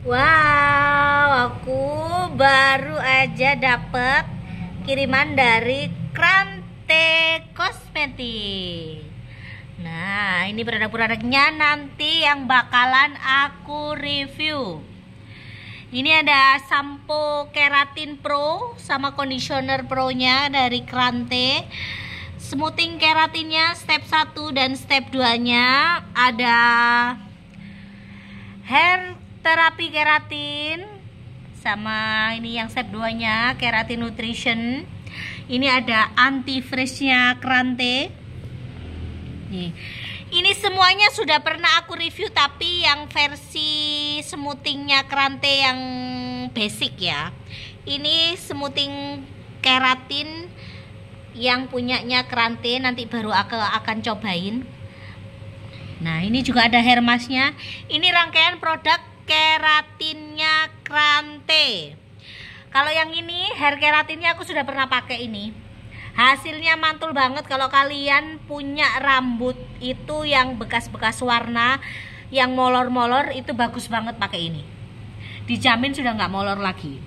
Wow, aku baru aja dapet kiriman dari Krante Kosmetik. Nah, ini produk-produknya nanti yang bakalan aku review. Ini ada sampo keratin pro sama conditioner pro-nya dari Krante. Smoothing keratinnya step 1 dan step 2-nya ada hair terapi keratin sama ini yang step 2-nya keratin nutrition. Ini ada anti fresh-nya Krante. Nih. Ini semuanya sudah pernah aku review, tapi yang versi smoothingnya Krante yang basic ya. Ini smoothing keratin yang punyanya Krante, nanti baru aku akan cobain. Nah, ini juga ada hair mask-nya. Ini rangkaian produk keratinnya Krante. Kalau yang ini hair keratinnya aku sudah pernah pakai ini. Hasilnya mantul banget. Kalau kalian punya rambut itu yang bekas-bekas warna, yang molor-molor, itu bagus banget pakai ini. Dijamin sudah nggak molor lagi.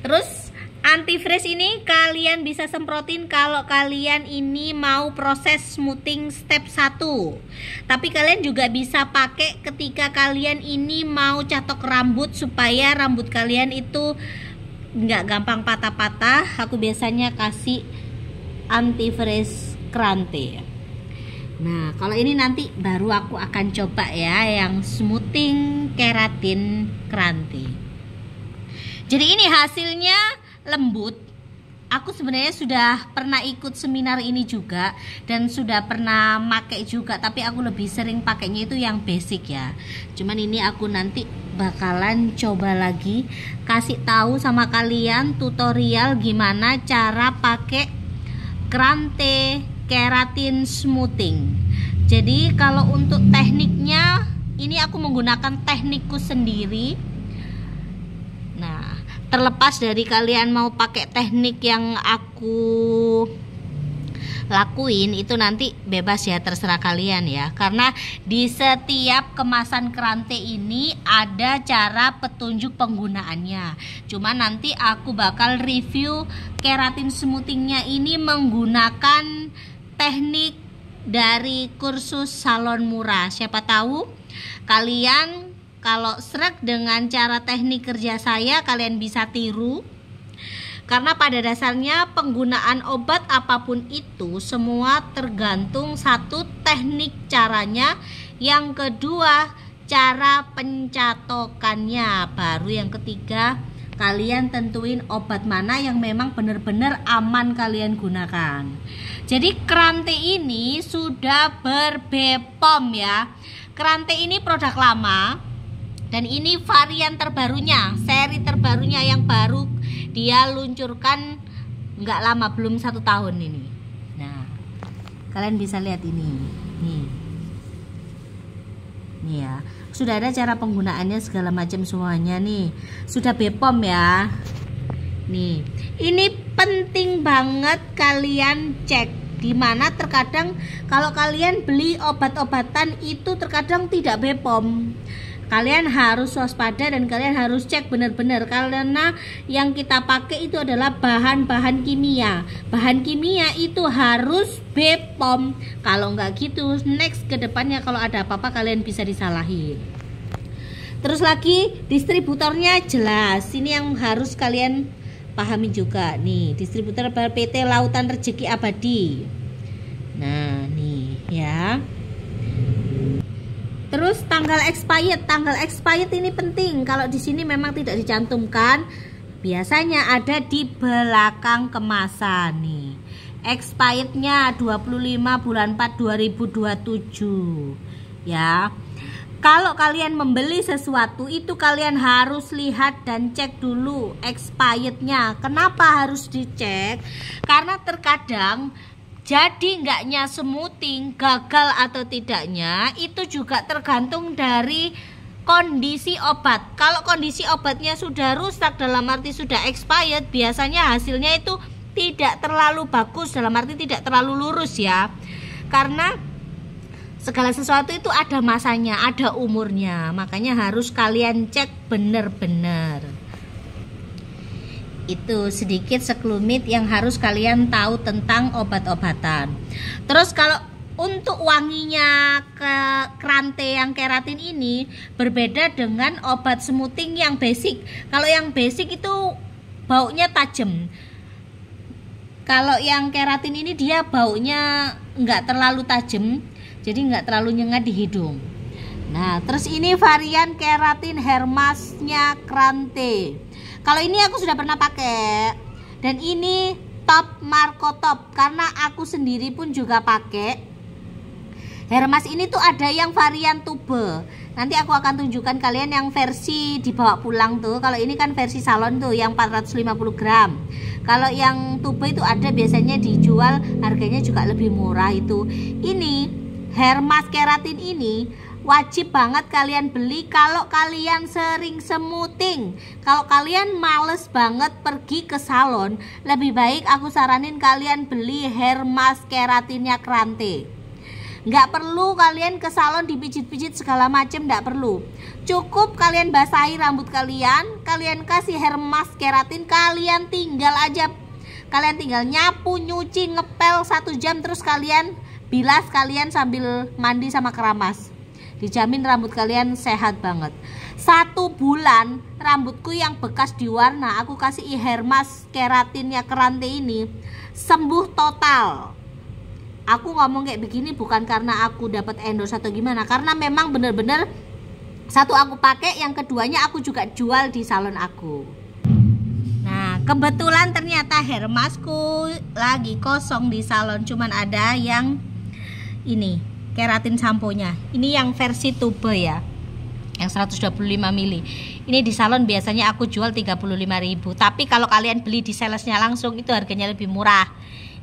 Terus anti fresh ini kalian bisa semprotin kalau kalian ini mau proses smoothing step 1. Tapi kalian juga bisa pakai ketika kalian ini mau catok rambut supaya rambut kalian itu nggak gampang patah-patah. Aku biasanya kasih anti fresh Krante. Nah, kalau ini nanti baru aku akan coba ya yang smoothing keratin Krante. Jadi ini hasilnya lembut. Aku sebenarnya sudah pernah ikut seminar ini juga dan sudah pernah pakai juga, tapi aku lebih sering pakainya itu yang basic ya. Cuman ini aku nanti bakalan coba lagi kasih tahu sama kalian tutorial gimana cara pakai Krante keratin smoothing. Jadi kalau untuk tekniknya ini aku menggunakan teknikku sendiri. Nah, terlepas dari kalian mau pakai teknik yang aku lakuin, itu nanti bebas ya, terserah kalian ya. Karena di setiap kemasan Krante ini ada cara petunjuk penggunaannya. Cuma nanti aku bakal review keratin smoothingnya ini menggunakan teknik dari kursus salon murah. Siapa tahu kalian kalau sreg dengan cara teknik kerja saya, kalian bisa tiru. Karena pada dasarnya penggunaan obat apapun itu semua tergantung satu teknik caranya, yang kedua cara pencatokannya, baru yang ketiga kalian tentuin obat mana yang memang benar-benar aman kalian gunakan. Jadi Krante ini sudah ber-BPOM ya. Krante ini produk lama dan ini varian terbarunya, seri terbarunya yang baru dia luncurkan nggak lama, belum 1 tahun ini. Nah, kalian bisa lihat ini, nih ya, sudah ada cara penggunaannya segala macam semuanya nih, sudah BPOM ya. Nih, ini penting banget kalian cek. Dimana terkadang kalau kalian beli obat-obatan itu terkadang tidak BPOM. Kalian harus waspada dan kalian harus cek benar-benar, karena yang kita pakai itu adalah bahan-bahan kimia. Bahan kimia itu harus BPOM. Kalau nggak gitu, next ke depannya kalau ada apa-apa kalian bisa disalahin. Terus lagi distributornya jelas. Ini yang harus kalian pahami juga nih. Distributor PT Lautan Rezeki Abadi. Nah, nih ya. Terus tanggal expired ini penting. Kalau di sini memang tidak dicantumkan, biasanya ada di belakang kemasan nih. Expirednya 25 bulan 4 2027 ya. Kalau kalian membeli sesuatu itu kalian harus lihat dan cek dulu expirednya. Kenapa harus dicek? Karena terkadang jadi enggaknya smoothing, gagal atau tidaknya itu juga tergantung dari kondisi obat. Kalau kondisi obatnya sudah rusak, dalam arti sudah expired, biasanya hasilnya itu tidak terlalu bagus, dalam arti tidak terlalu lurus ya. Karena Segala sesuatu itu ada masanya, ada umurnya. Makanya harus kalian cek bener-bener. Itu sedikit sekelumit yang harus kalian tahu tentang obat-obatan. Terus kalau untuk wanginya Krante yang keratin ini berbeda dengan obat smoothing yang basic. Kalau yang basic itu baunya tajam. Kalau yang keratin ini dia baunya nggak terlalu tajam, jadi nggak terlalu nyengat di hidung. Nah, terus ini varian keratin hair masknya Krante. Kalau ini aku sudah pernah pakai, dan ini top Marco Top karena aku sendiri pun juga pakai. Hair mask ini tuh ada yang varian tube. Nanti aku akan tunjukkan kalian yang versi dibawa pulang tuh. Kalau ini kan versi salon tuh yang 450 gram. Kalau yang tube itu ada biasanya dijual harganya juga lebih murah itu. Ini hair mask keratin ini wajib banget kalian beli kalau kalian sering smoothing. Kalau kalian males banget pergi ke salon, lebih baik aku saranin kalian beli hair mask keratinnya Krante. Nggak perlu kalian ke salon dipijit-pijit segala macem, nggak perlu. Cukup kalian basahi rambut kalian, kalian kasih hair mask keratin, kalian tinggal nyapu, nyuci, ngepel 1 jam, terus kalian bilas kalian sambil mandi sama keramas. Dijamin rambut kalian sehat banget. 1 bulan rambutku yang bekas diwarna aku kasih hair mask keratinnya Krante ini sembuh total. Aku ngomong kayak begini bukan karena aku dapat endorse atau gimana, karena memang bener-bener satu aku pakai, yang keduanya aku juga jual di salon aku. Nah, kebetulan ternyata hair maskku lagi kosong di salon, cuman ada yang ini keratin samponya. Ini yang versi tube ya, yang 125 ml. Ini di salon biasanya aku jual 35.000, tapi kalau kalian beli di salesnya langsung itu harganya lebih murah.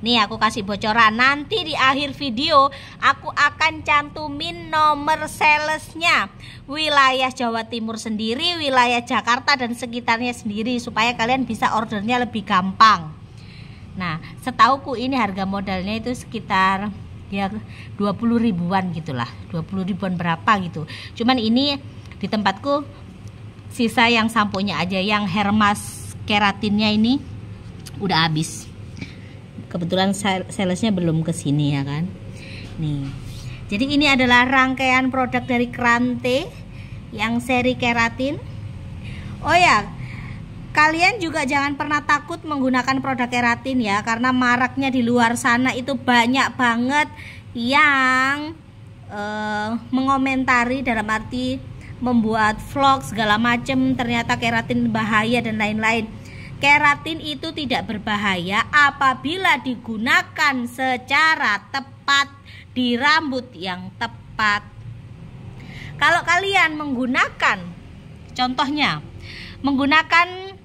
Nih aku kasih bocoran, nanti di akhir video aku akan cantumin nomor salesnya, wilayah Jawa Timur sendiri, wilayah Jakarta dan sekitarnya sendiri, supaya kalian bisa ordernya lebih gampang. Nah, setauku ini harga modalnya itu sekitar ya 20 ribuan gitulah, 20 ribuan berapa gitu. Cuman ini di tempatku sisa yang samponya aja, yang hair mask keratinnya ini udah habis. Kebetulan salesnya belum kesini ya kan. Nih, jadi ini adalah rangkaian produk dari Krante yang seri keratin. Oh ya, kalian juga jangan pernah takut menggunakan produk keratin ya, karena maraknya di luar sana itu banyak banget yang mengomentari, dalam arti membuat vlog segala macem, ternyata keratin bahaya dan lain-lain. Keratin itu tidak berbahaya apabila digunakan secara tepat di rambut yang tepat. Kalau kalian menggunakan, contohnya menggunakan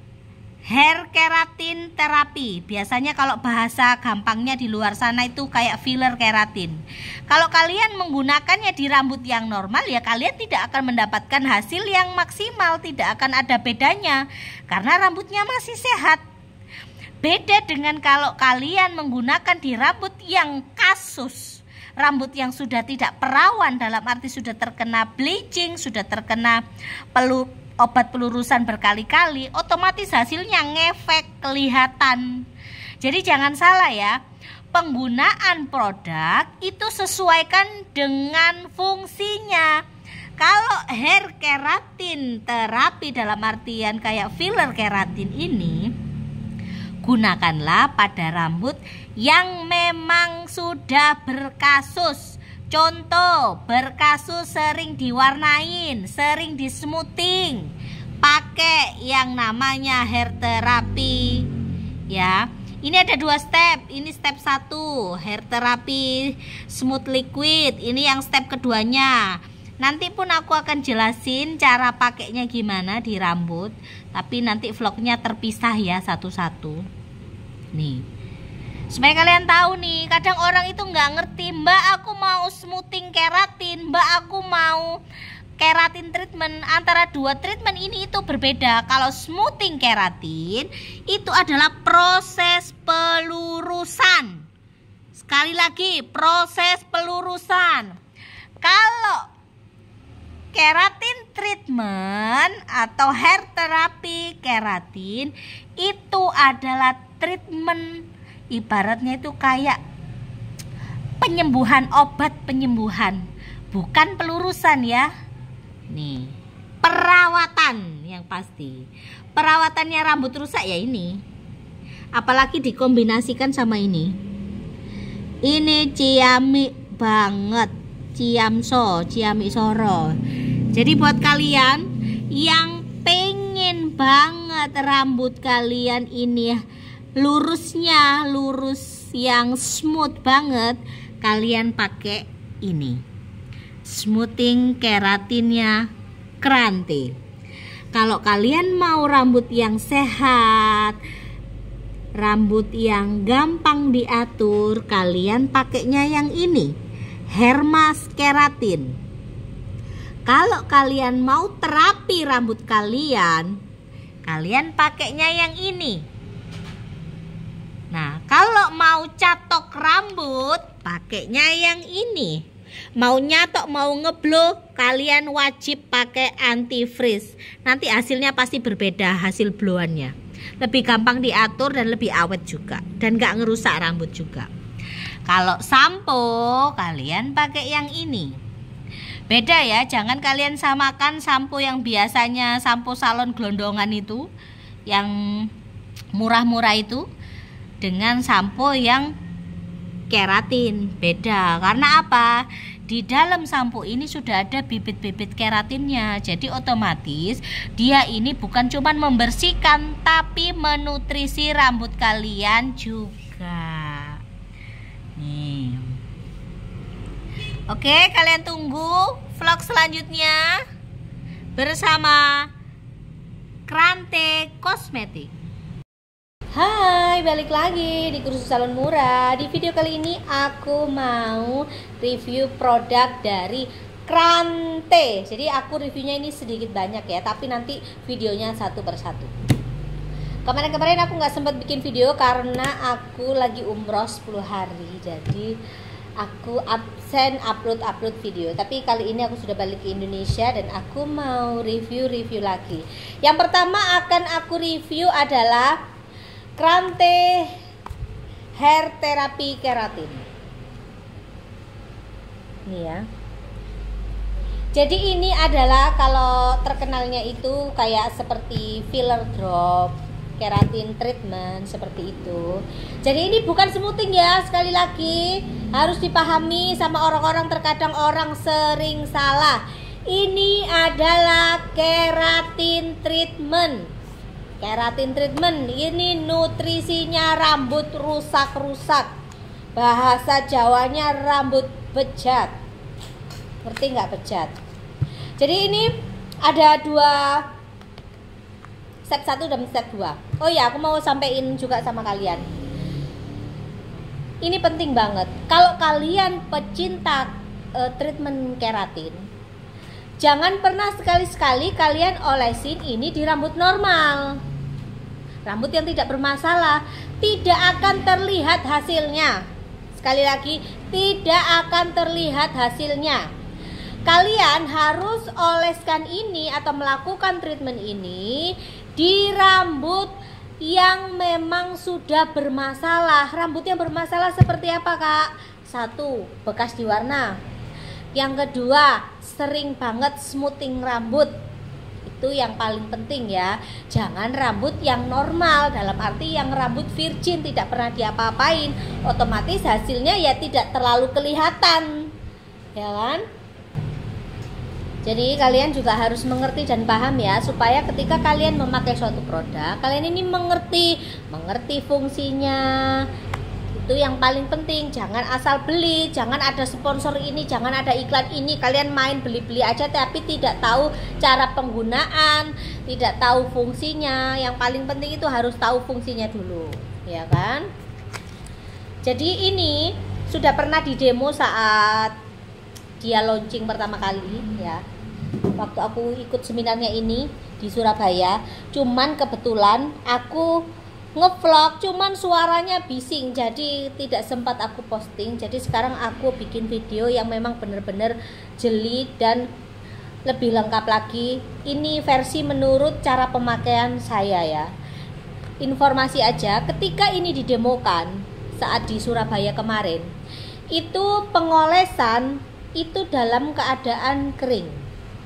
hair keratin terapi, biasanya kalau bahasa gampangnya di luar sana itu kayak filler keratin. Kalau kalian menggunakannya di rambut yang normal, ya kalian tidak akan mendapatkan hasil yang maksimal, tidak akan ada bedanya karena rambutnya masih sehat. Beda dengan kalau kalian menggunakan di rambut yang kasus, rambut yang sudah tidak perawan, dalam arti sudah terkena bleaching, sudah terkena obat pelurusan berkali-kali, otomatis hasilnya ngefek, kelihatan. Jadi jangan salah ya, penggunaan produk itu sesuaikan dengan fungsinya. Kalau hair keratin terapi dalam artian kayak filler keratin ini, gunakanlah pada rambut yang memang sudah berkasus. Contoh, berkasus sering diwarnain, sering di smoothing, pakai yang namanya hair terapi ya. Ini ada 2 step. Ini step 1, hair terapi smooth liquid. Ini yang step keduanya. Nanti pun aku akan jelasin cara pakainya gimana di rambut, tapi nanti vlognya terpisah ya satu-satu. Nih, supaya kalian tahu nih, kadang orang itu nggak ngerti, Mbak aku mau smoothing keratin, Mbak aku mau keratin treatment. Antara 2 treatment ini itu berbeda. Kalau smoothing keratin itu adalah proses pelurusan. Sekali lagi, proses pelurusan. Kalau keratin treatment atau hair therapy keratin itu adalah treatment, ibaratnya itu kayak penyembuhan, obat penyembuhan, bukan pelurusan ya. Nih, perawatan yang pasti. Perawatannya rambut rusak ya ini. Apalagi dikombinasikan sama ini. Ini ciamik banget, ciamik soro. Jadi buat kalian yang pengen banget rambut kalian ini lurusnya, lurus yang smooth banget, kalian pakai ini. Smoothing keratinnya Kranti. Kalau kalian mau rambut yang sehat, rambut yang gampang diatur, kalian pakainya yang ini, Hermas Keratin. Kalau kalian mau terapi rambut kalian, kalian pakainya yang ini. Nah, kalau mau catok rambut, pakainya yang ini. Mau nyatok, mau ngeblow, kalian wajib pakai anti-freeze. Nanti hasilnya pasti berbeda, hasil blowannya. Lebih gampang diatur dan lebih awet juga, dan gak ngerusak rambut juga. Kalau sampo, kalian pakai yang ini. Beda ya, jangan kalian samakan sampo yang biasanya sampo salon gelondongan itu, yang murah-murah itu, dengan sampo yang keratin. Beda, karena apa? Di dalam sampo ini sudah ada bibit-bibit keratinnya. Jadi otomatis dia ini bukan cuma membersihkan, tapi menutrisi rambut kalian juga. Nih. Oke, kalian tunggu vlog selanjutnya bersama Krante Kosmetik. Hai, balik lagi di Kursus Salon Murah. Di video kali ini aku mau review produk dari Krante. Jadi aku reviewnya ini sedikit banyak ya, tapi nanti videonya satu persatu. Kemarin-kemarin aku nggak sempat bikin video karena aku lagi umroh 10 hari. Jadi aku absen upload video. Tapi kali ini aku sudah balik ke Indonesia dan aku mau review lagi. Yang pertama akan aku review adalah Krante Hair Therapy Keratin. Ini ya. Jadi ini adalah kalau terkenalnya itu kayak seperti filler drop, keratin treatment seperti itu. Jadi ini bukan smoothing ya, sekali lagi harus dipahami sama orang-orang, terkadang orang sering salah. Ini adalah keratin treatment. Keratin treatment ini nutrisinya rambut rusak-rusak. Bahasa Jawanya rambut bejat. Ngerti nggak bejat? Jadi ini ada dua, step 1 dan step 2. Oh ya, aku mau sampein juga sama kalian. Ini penting banget. Kalau kalian pecinta treatment keratin, jangan pernah sekali-sekali kalian olesin ini di rambut normal. Rambut yang tidak bermasalah, tidak akan terlihat hasilnya. Sekali lagi, tidak akan terlihat hasilnya. Kalian harus oleskan ini atau melakukan treatment ini di rambut yang memang sudah bermasalah. Rambut yang bermasalah seperti apa, Kak? 1, bekas diwarna. Yang kedua, sering banget smoothing rambut. Itu yang paling penting ya. Jangan rambut yang normal, dalam arti yang rambut virgin, tidak pernah diapa-apain. Otomatis hasilnya ya tidak terlalu kelihatan, ya kan? Jadi kalian juga harus mengerti dan paham ya, supaya ketika kalian memakai suatu produk, kalian ini mengerti fungsinya. Itu yang paling penting. Jangan asal beli, jangan ada sponsor ini, jangan ada iklan ini, kalian main beli-beli aja tapi tidak tahu cara penggunaan, tidak tahu fungsinya. Yang paling penting itu harus tahu fungsinya dulu, ya kan? Jadi ini sudah pernah di demo saat dia launching pertama kali ya. Waktu aku ikut seminarnya ini di Surabaya, cuman kebetulan aku ngevlog, cuman suaranya bising, jadi tidak sempat aku posting. Jadi sekarang aku bikin video yang memang benar-benar jeli dan lebih lengkap lagi. Ini versi menurut cara pemakaian saya ya. Informasi aja, ketika ini didemokan saat di Surabaya kemarin, itu pengolesan itu dalam keadaan kering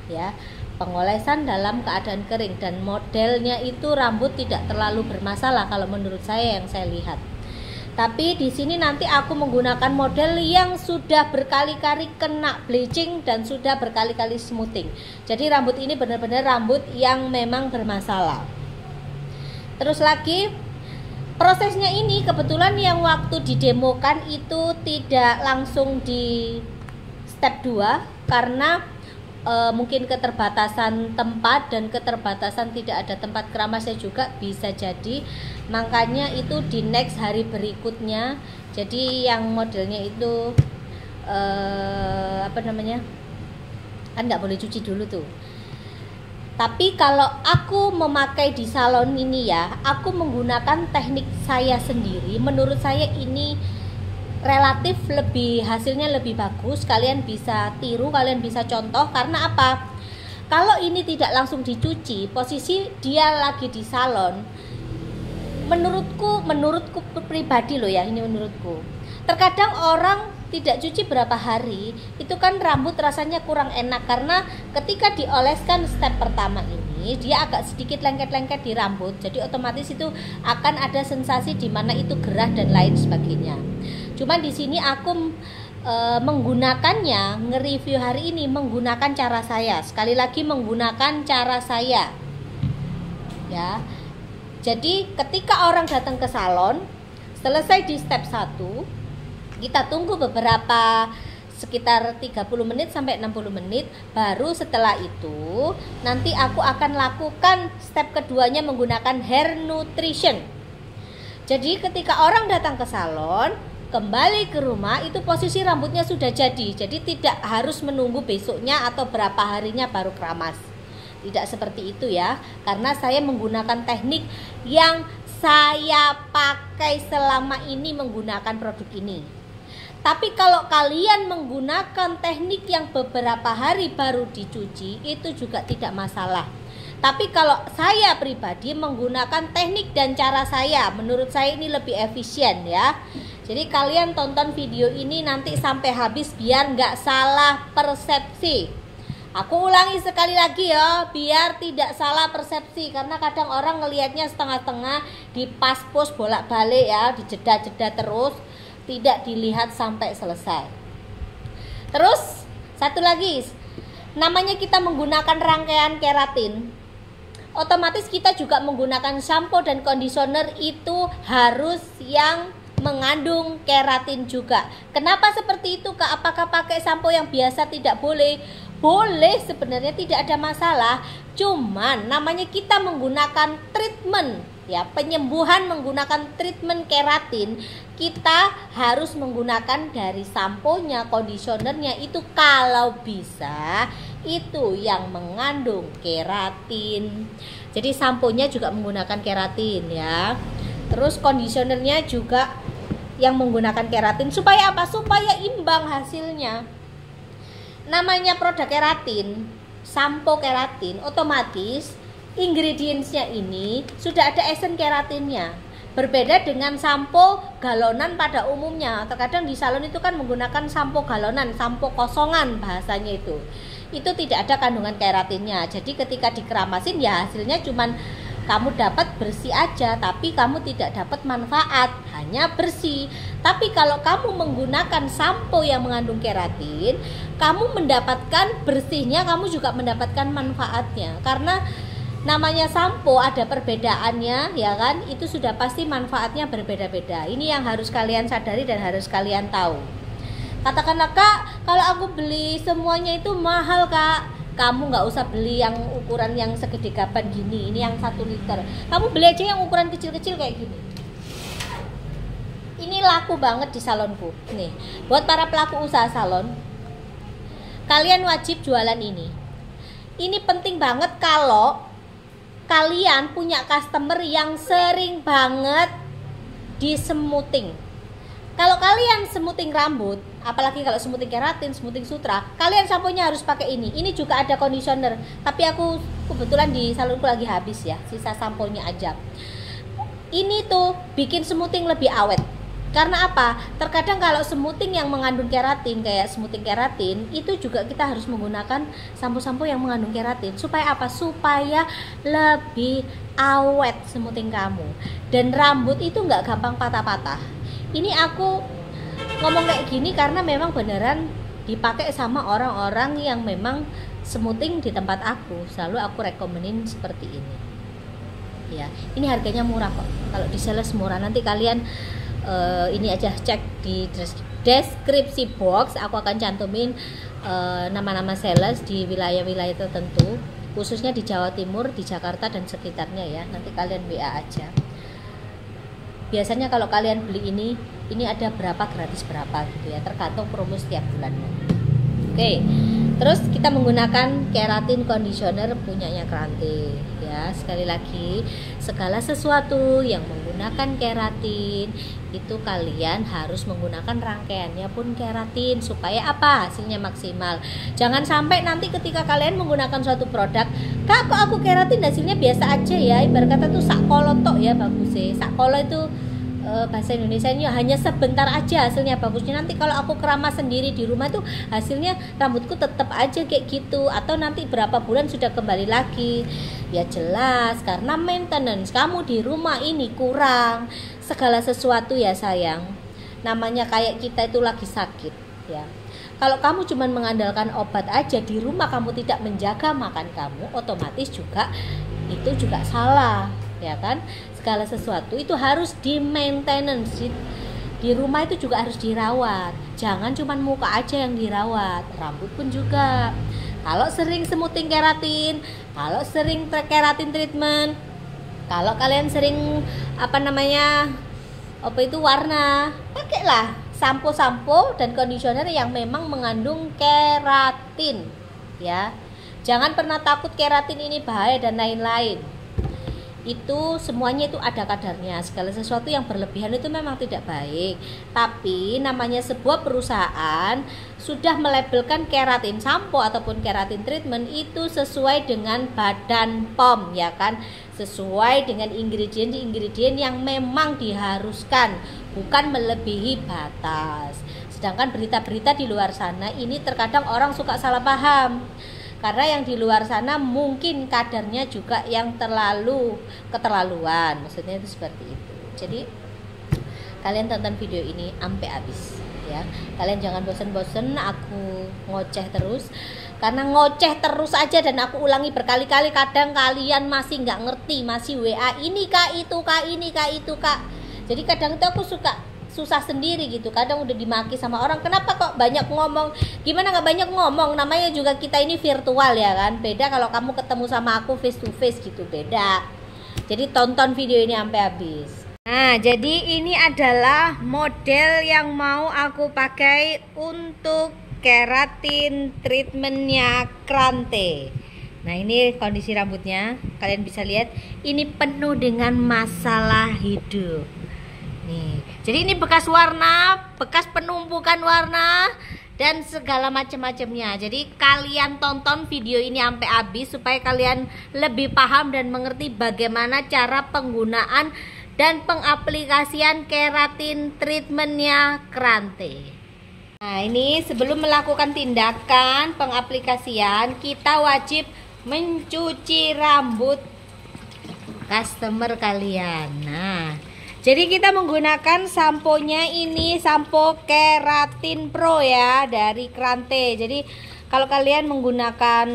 ya. Pengolesan dalam keadaan kering dan modelnya itu rambut tidak terlalu bermasalah kalau menurut saya yang saya lihat. Tapi di sini nanti aku menggunakan model yang sudah berkali-kali kena bleaching dan sudah berkali-kali smoothing. Jadi rambut ini benar-benar rambut yang memang bermasalah. Terus lagi prosesnya ini kebetulan yang waktu didemokan itu tidak langsung di step 2 karena mungkin keterbatasan tempat dan keterbatasan tidak ada tempat keramasnya juga bisa jadi, makanya itu di next hari berikutnya. Jadi yang modelnya itu kan nggak boleh cuci dulu tuh. Tapi kalau aku memakai di salon ini ya, aku menggunakan teknik saya sendiri. Menurut saya ini relatif lebih, hasilnya lebih bagus. Kalian bisa tiru, kalian bisa contoh. Karena apa? Kalau ini tidak langsung dicuci, posisi dia lagi di salon, menurutku pribadi loh ya, ini menurutku, terkadang orang tidak cuci berapa hari itu kan rambut rasanya kurang enak. Karena ketika dioleskan step pertama ini, dia agak sedikit lengket-lengket di rambut, jadi otomatis itu akan ada sensasi di mana itu gerah dan lain sebagainya. Cuman di sini aku menggunakannya, nge-review hari ini menggunakan cara saya. Sekali lagi menggunakan cara saya. Ya. Jadi ketika orang datang ke salon, selesai di step 1, kita tunggu beberapa sekitar 30 menit sampai 60 menit. Baru setelah itu nanti aku akan lakukan step keduanya menggunakan hair nutrition. Jadi ketika orang datang ke salon, kembali ke rumah itu posisi rambutnya sudah jadi tidak harus menunggu besoknya atau berapa harinya baru keramas. Tidak seperti itu ya, karena saya menggunakan teknik yang saya pakai selama ini menggunakan produk ini. Tapi kalau kalian menggunakan teknik yang beberapa hari baru dicuci, itu juga tidak masalah. Tapi kalau saya pribadi menggunakan teknik dan cara saya, menurut saya ini lebih efisien ya. Jadi kalian tonton video ini nanti sampai habis biar nggak salah persepsi. Aku ulangi sekali lagi ya, biar tidak salah persepsi. Karena kadang orang ngelihatnya setengah-setengah, dipas-pos bolak-balik ya, dijeda-jeda terus, tidak dilihat sampai selesai. Terus satu lagi, namanya kita menggunakan rangkaian keratin, otomatis kita juga menggunakan shampoo dan conditioner itu harus yang mengandung keratin juga. Kenapa seperti itu Kak? Apakah pakai sampo yang biasa tidak boleh? Boleh, sebenarnya tidak ada masalah. Cuman namanya kita menggunakan treatment ya, penyembuhan menggunakan treatment keratin, kita harus menggunakan dari samponya, conditionernya itu kalau bisa itu yang mengandung keratin. Jadi samponya juga menggunakan keratin ya. Terus conditionernya juga yang menggunakan keratin. Supaya apa? Supaya imbang hasilnya. Namanya produk keratin, sampo keratin, otomatis ingredientsnya ini sudah ada esen keratinnya. Berbeda dengan sampo galonan pada umumnya. Terkadang di salon itu kan menggunakan sampo galonan, sampo kosongan bahasanya itu. Itu tidak ada kandungan keratinnya. Jadi ketika dikeramasin ya hasilnya cuman kamu dapat bersih aja, tapi kamu tidak dapat manfaat, hanya bersih. Tapi kalau kamu menggunakan sampo yang mengandung keratin, kamu mendapatkan bersihnya, kamu juga mendapatkan manfaatnya. Karena namanya sampo ada perbedaannya ya kan, itu sudah pasti manfaatnya berbeda-beda. Ini yang harus kalian sadari dan harus kalian tahu. Katakanlah Kak, kalau aku beli semuanya itu mahal Kak. Kamu nggak usah beli yang ukuran yang segede gaban gini, ini yang 1 liter. Kamu beli aja yang ukuran kecil-kecil kayak gini. Ini laku banget di salonku. Nih, buat para pelaku usaha salon, kalian wajib jualan ini. Ini penting banget kalau kalian punya customer yang sering banget di smoothing. Kalau kalian smoothing rambut, apalagi kalau smoothing keratin, smoothing sutra, kalian samponya harus pakai ini. Ini juga ada conditioner, tapi aku kebetulan di salonku lagi habis ya, sisa samponya aja. Ini tuh bikin smoothing lebih awet. Karena apa? Terkadang kalau smoothing yang mengandung keratin, kayak smoothing keratin, itu juga kita harus menggunakan sampo-sampo yang mengandung keratin. Supaya apa? Supaya lebih awet smoothing kamu. Dan rambut itu nggak gampang patah-patah. Ini aku ngomong kayak gini karena memang beneran dipakai sama orang-orang yang memang smoothing di tempat aku. Selalu aku rekomenin seperti ini. Ya, ini harganya murah kok. Kalau di sales murah, nanti kalian ini aja cek di deskripsi box, aku akan cantumin nama-nama sales di wilayah-wilayah tertentu, khususnya di Jawa Timur, di Jakarta dan sekitarnya ya. Nanti kalian WA aja. Biasanya kalau kalian beli ini ada berapa gratis berapa gitu ya, tergantung promo setiap bulannya. Oke. Terus kita menggunakan keratin conditioner punyanya Krante ya. Sekali lagi, segala sesuatu yang menggunakan keratin itu kalian harus menggunakan rangkaiannya pun keratin supaya apa? Hasilnya maksimal. Jangan sampai nanti ketika kalian menggunakan suatu produk, "Kak, kok aku keratin hasilnya biasa aja ya." Ibarat kata tuh sakolo tok ya bagus sih. Sakolo itu bahasa Indonesianya hanya sebentar aja hasilnya bagusnya. Nanti kalau aku keramas sendiri di rumah tuh hasilnya rambutku tetap aja kayak gitu, atau nanti berapa bulan sudah kembali lagi. Ya jelas karena maintenance kamu di rumah ini kurang. Segala sesuatu ya sayang, namanya kayak kita itu lagi sakit ya. Kalau kamu cuma mengandalkan obat aja di rumah, kamu tidak menjaga makan kamu, otomatis juga itu juga salah ya kan. Segala sesuatu itu harus di maintenance, di rumah itu juga harus dirawat. Jangan cuma muka aja yang dirawat, rambut pun juga. Kalau sering smoothing keratin, kalau sering keratin treatment, kalau kalian sering warna, pakailah sampo-sampo dan conditioner yang memang mengandung keratin ya. Jangan pernah takut keratin ini bahaya dan lain-lain. Itu semuanya itu ada kadarnya. Segala sesuatu yang berlebihan itu memang tidak baik. Tapi namanya sebuah perusahaan sudah melabelkan keratin sampo ataupun keratin treatment itu sesuai dengan Badan POM ya kan, sesuai dengan ingredient yang memang diharuskan, bukan melebihi batas. Sedangkan berita-berita di luar sana ini terkadang orang suka salah paham. Karena yang di luar sana mungkin kadarnya juga yang keterlaluan, maksudnya itu seperti itu. Jadi kalian tonton video ini sampai habis ya. Kalian jangan bosen-bosen aku ngoceh terus, karena ngoceh terus aja dan aku ulangi berkali-kali, kadang kalian masih nggak ngerti, masih WA ini kak, itu kak, ini kak, itu kak. Jadi kadang itu aku susah sendiri gitu. Kadang udah dimaki sama orang, kenapa kok banyak ngomong. Gimana nggak banyak ngomong, namanya juga kita ini virtual ya kan. Beda kalau kamu ketemu sama aku face to face gitu, beda. Jadi tonton video ini sampai habis. Nah, jadi ini adalah model yang mau aku pakai untuk keratin treatmentnya Krante. Nah, ini kondisi rambutnya, kalian bisa lihat ini penuh dengan masalah hidup. Nih, jadi ini bekas warna, bekas penumpukan warna dan segala macam-macamnya. Jadi kalian tonton video ini sampai habis supaya kalian lebih paham dan mengerti bagaimana cara penggunaan dan pengaplikasian keratin treatmentnya Krante. Nah, ini sebelum melakukan tindakan pengaplikasian, kita wajib mencuci rambut customer kalian. Nah, jadi kita menggunakan samponya ini sampo Keratin Pro ya dari Krante. Jadi kalau kalian menggunakan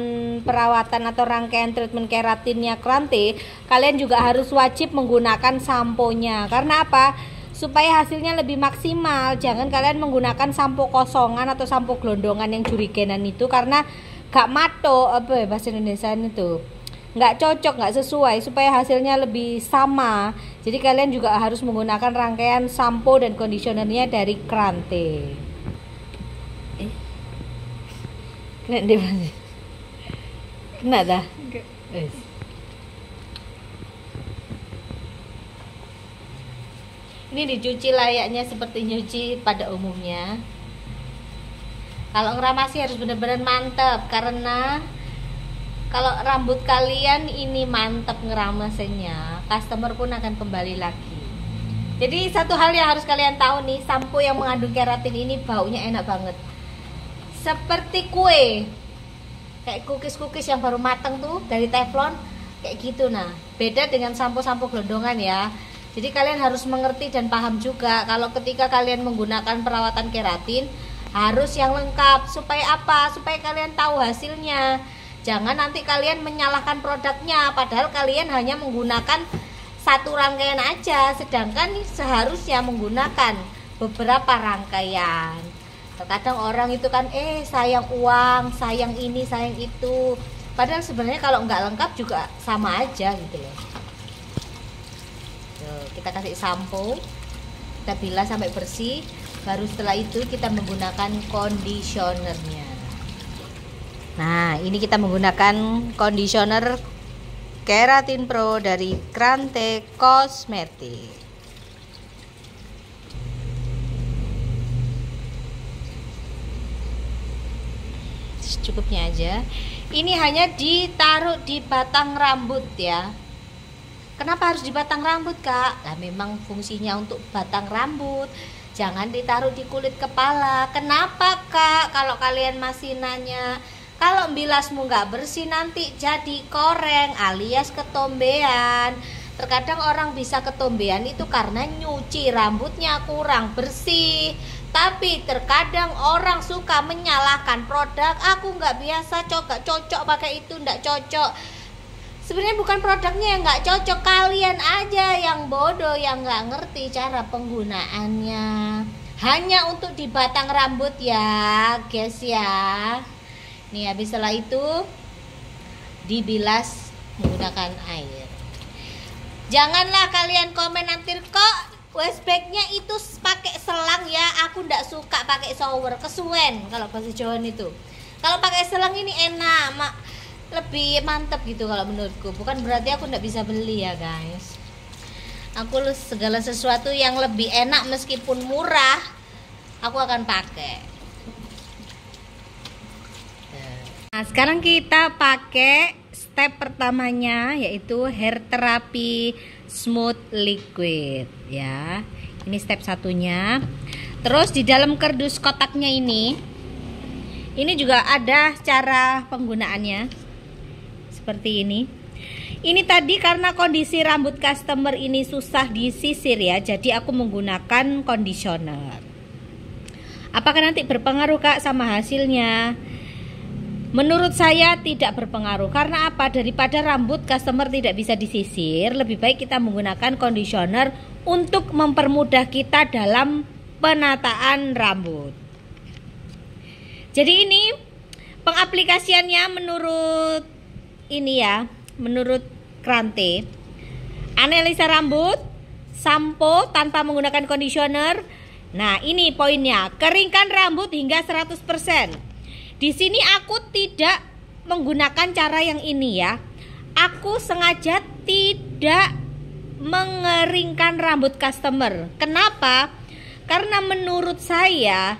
perawatan atau rangkaian treatment keratinnya Krante, kalian juga harus wajib menggunakan samponya. Karena apa? Supaya hasilnya lebih maksimal. Jangan kalian menggunakan sampo kosongan atau sampo gelondongan yang jurigenan itu, karena gak mato, bahasa Indonesia itu nggak cocok, nggak sesuai. Supaya hasilnya lebih sama, jadi kalian juga harus menggunakan rangkaian sampo dan conditionernya dari Krante. Kena deh, kena dah. Ini dicuci layaknya seperti nyuci pada umumnya. Kalau ngeramasi harus benar-benar mantap, karena kalau rambut kalian ini mantap ngeramasinya, customer pun akan kembali lagi. Jadi satu hal yang harus kalian tahu nih, sampo yang mengandung keratin ini baunya enak banget. Seperti kue. Kayak cookies-cookies yang baru mateng tuh dari teflon, kayak gitu. Nah, beda dengan sampo-sampo gelondongan ya. Jadi kalian harus mengerti dan paham juga kalau ketika kalian menggunakan perawatan keratin harus yang lengkap. Supaya apa? Supaya kalian tahu hasilnya. Jangan nanti kalian menyalahkan produknya, padahal kalian hanya menggunakan satu rangkaian aja, sedangkan seharusnya menggunakan beberapa rangkaian. Terkadang orang itu kan sayang uang, sayang ini, sayang itu. Padahal sebenarnya kalau nggak lengkap juga sama aja gitu loh. Tuh, kita kasih sampo, kita bilas sampai bersih. Baru setelah itu kita menggunakan conditionernya. Nah, ini kita menggunakan conditioner Keratin Pro dari Krante Cosmetic. Cukupnya aja. Ini hanya ditaruh di batang rambut ya. Kenapa harus di batang rambut, Kak? Nah, memang fungsinya untuk batang rambut. Jangan ditaruh di kulit kepala. Kenapa, Kak? Kalau kalian masih nanya, kalau bilasmu nggak bersih nanti jadi koreng alias ketombean. Terkadang orang bisa ketombean itu karena nyuci rambutnya kurang bersih. Tapi terkadang orang suka menyalahkan produk. Aku nggak biasa, cocok pakai itu, nggak cocok. Sebenarnya bukan produknya yang nggak cocok, kalian aja yang bodoh, yang nggak ngerti cara penggunaannya. Hanya untuk di batang rambut ya guys ya. Nih, habis setelah itu dibilas menggunakan air. Janganlah kalian komen nanti, kok waistbagnya itu pakai selang ya. Aku ndak suka pakai shower, kesuwen kalau bahasa Jawa itu. Kalau pakai selang ini enak, lebih mantap gitu kalau menurutku. Bukan berarti aku ndak bisa beli ya guys. Aku segala sesuatu yang lebih enak meskipun murah, aku akan pakai. Nah, sekarang kita pakai step pertamanya, yaitu hair therapy smooth liquid ya. Ini step satunya. Terus di dalam kardus kotaknya ini juga ada cara penggunaannya seperti ini. Ini tadi karena kondisi rambut customer ini susah disisir ya, jadi aku menggunakan conditioner. Apakah nanti berpengaruh, Kak, sama hasilnya? Menurut saya tidak berpengaruh. Karena apa? Daripada rambut customer tidak bisa disisir, lebih baik kita menggunakan conditioner untuk mempermudah kita dalam penataan rambut. Jadi ini pengaplikasiannya menurut ini ya, menurut Krante, analisa rambut, sampo tanpa menggunakan conditioner. Nah, ini poinnya, keringkan rambut hingga 100%. Di sini aku tidak menggunakan cara yang ini ya. Aku sengaja tidak mengeringkan rambut customer. Kenapa? Karena menurut saya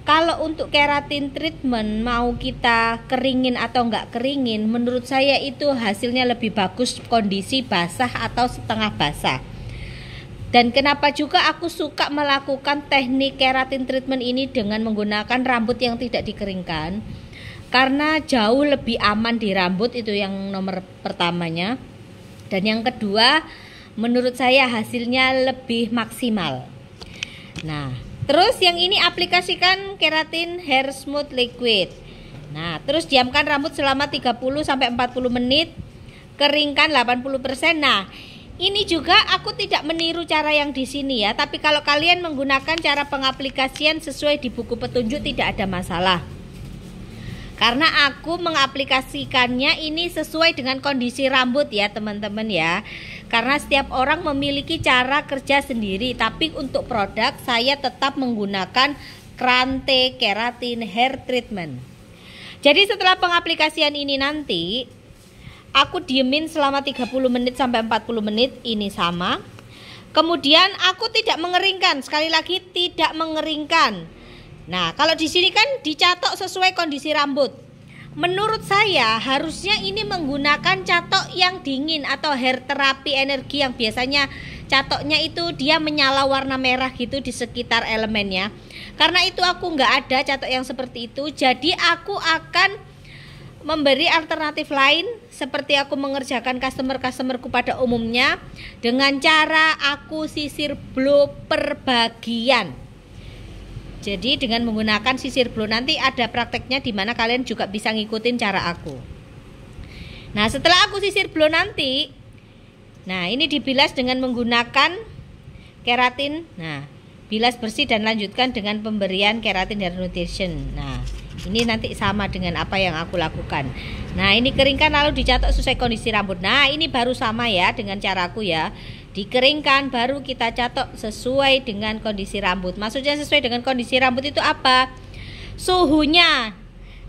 kalau untuk keratin treatment mau kita keringin atau enggak keringin, menurut saya itu hasilnya lebih bagus kondisi basah atau setengah basah. Dan kenapa juga aku suka melakukan teknik keratin treatment ini dengan menggunakan rambut yang tidak dikeringkan, karena jauh lebih aman di rambut, itu yang nomor pertamanya. Dan yang kedua, menurut saya hasilnya lebih maksimal. Nah, terus yang ini aplikasikan keratin hair smooth liquid. Nah, terus diamkan rambut selama 30-40 menit, keringkan 80%. Nah, ini juga aku tidak meniru cara yang di sini ya, tapi kalau kalian menggunakan cara pengaplikasian sesuai di buku petunjuk tidak ada masalah. Karena aku mengaplikasikannya ini sesuai dengan kondisi rambut ya teman-teman ya. Karena setiap orang memiliki cara kerja sendiri, tapi untuk produk saya tetap menggunakan Krante Keratin Hair Treatment. Jadi setelah pengaplikasian ini nanti aku diemin selama 30 menit sampai 40 menit, ini sama. Kemudian aku tidak mengeringkan, sekali lagi tidak mengeringkan. Nah, kalau di sini kan dicatok sesuai kondisi rambut. Menurut saya harusnya ini menggunakan catok yang dingin atau hair terapi energi yang biasanya catoknya itu dia menyala warna merah gitu di sekitar elemennya. Karena itu aku nggak ada catok yang seperti itu, jadi aku akan memberi alternatif lain seperti aku mengerjakan customer-customerku pada umumnya dengan cara aku sisir blow per bagian. Jadi dengan menggunakan sisir blow nanti ada prakteknya di mana kalian juga bisa ngikutin cara aku. Nah, setelah aku sisir blow nanti, nah ini dibilas dengan menggunakan keratin. Nah, bilas bersih dan lanjutkan dengan pemberian keratin hair nutrition. Nah, ini nanti sama dengan apa yang aku lakukan. Nah, ini keringkan lalu dicatok sesuai kondisi rambut. Nah, ini baru sama ya dengan caraku ya. Dikeringkan baru kita catok sesuai dengan kondisi rambut. Maksudnya sesuai dengan kondisi rambut itu apa? Suhunya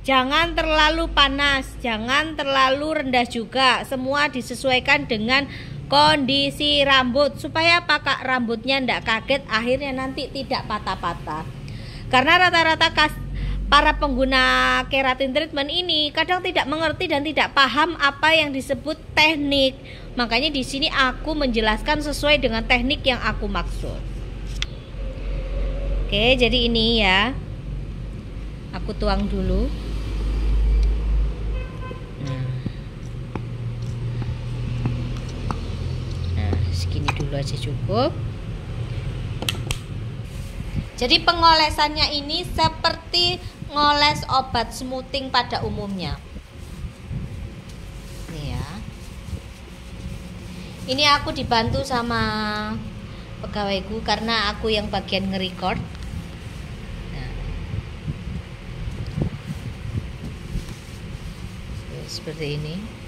jangan terlalu panas, jangan terlalu rendah juga. Semua disesuaikan dengan kondisi rambut. Supaya apa Kak? Rambutnya tidak kaget, akhirnya nanti tidak patah-patah. Karena rata-rata para pengguna keratin treatment ini kadang tidak mengerti dan tidak paham apa yang disebut teknik. Makanya di sini aku menjelaskan sesuai dengan teknik yang aku maksud. Oke, jadi ini ya. Aku tuang dulu. Nah, segini dulu aja cukup. Jadi pengolesannya ini seperti ngoles obat smoothing pada umumnya. Nih ya. Ini aku dibantu sama pegawaiku karena aku yang bagian nge-record. Nah. Seperti ini.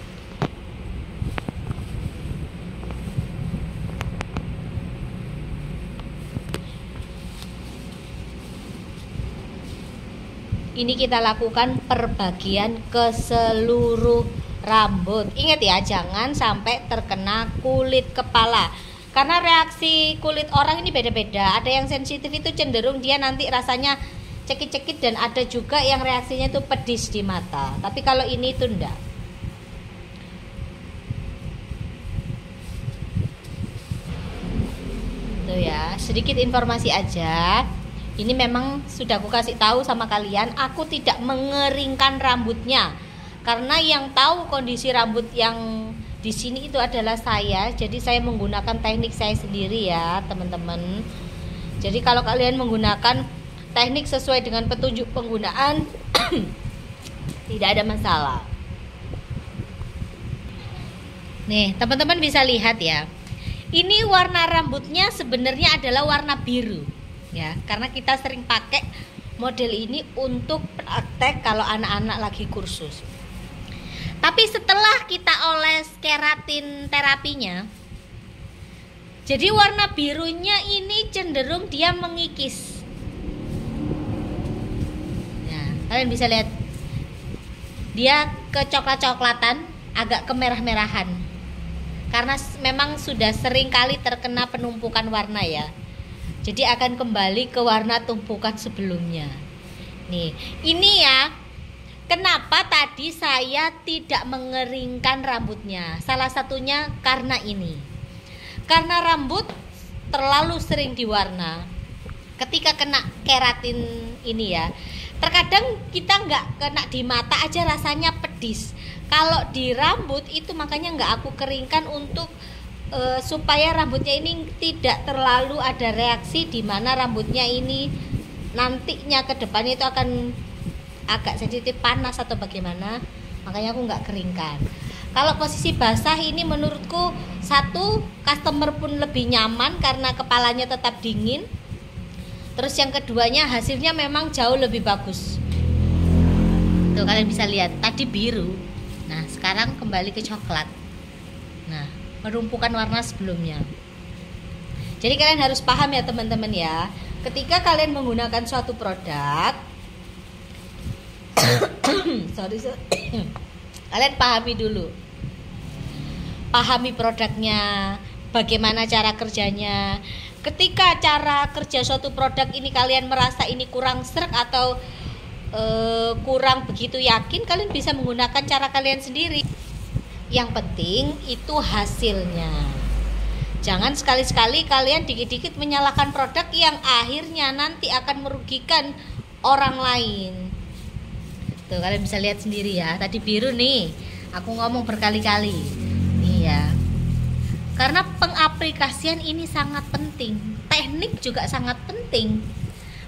Ini kita lakukan perbagian ke seluruh rambut. Ingat ya, jangan sampai terkena kulit kepala. Karena reaksi kulit orang ini beda-beda. Ada yang sensitif itu cenderung dia nanti rasanya cekit-cekit, dan ada juga yang reaksinya itu pedis di mata. Tapi kalau ini itu enggak. Tuh ya, sedikit informasi aja. Ini memang sudah aku kasih tahu sama kalian, aku tidak mengeringkan rambutnya. Karena yang tahu kondisi rambut yang di sini itu adalah saya. Jadi saya menggunakan teknik saya sendiri ya, teman-teman. Jadi kalau kalian menggunakan teknik sesuai dengan petunjuk penggunaan tidak ada masalah. Nih, teman-teman bisa lihat ya. Ini warna rambutnya sebenarnya adalah warna biru. Ya, karena kita sering pakai model ini untuk praktek kalau anak-anak lagi kursus. Tapi setelah kita oles keratin terapinya, jadi warna birunya ini cenderung dia mengikis. Nah, kalian bisa lihat dia kecoklat-coklatan, agak kemerah-merahan. Karena memang sudah sering kali terkena penumpukan warna ya. Jadi akan kembali ke warna tumpukan sebelumnya. Nih, ini ya. Kenapa tadi saya tidak mengeringkan rambutnya? Salah satunya karena ini. Karena rambut terlalu sering diwarna. Ketika kena keratin ini ya, terkadang kita nggak kena di mata aja rasanya pedis. Kalau di rambut itu makanya nggak aku keringkan untuk supaya rambutnya ini tidak terlalu ada reaksi di mana rambutnya ini nantinya ke depannya itu akan agak sensitif panas atau bagaimana. Makanya aku nggak keringkan. Kalau posisi basah ini menurutku satu, customer pun lebih nyaman karena kepalanya tetap dingin. Terus yang keduanya hasilnya memang jauh lebih bagus. Tuh kalian bisa lihat tadi biru. Nah sekarang kembali ke coklat. Nah menumpukan warna sebelumnya. Jadi kalian harus paham ya teman-teman ya. Ketika kalian menggunakan suatu produk kalian pahami dulu. Pahami produknya, bagaimana cara kerjanya. Ketika cara kerja suatu produk ini kalian merasa ini kurang sreg atau kurang begitu yakin, kalian bisa menggunakan cara kalian sendiri. Yang penting itu hasilnya. Jangan sekali-sekali kalian dikit-dikit menyalahkan produk yang akhirnya nanti akan merugikan orang lain. Tuh, kalian bisa lihat sendiri ya. Tadi biru nih, aku ngomong berkali-kali. Nih ya. Karena pengaplikasian ini sangat penting, teknik juga sangat penting.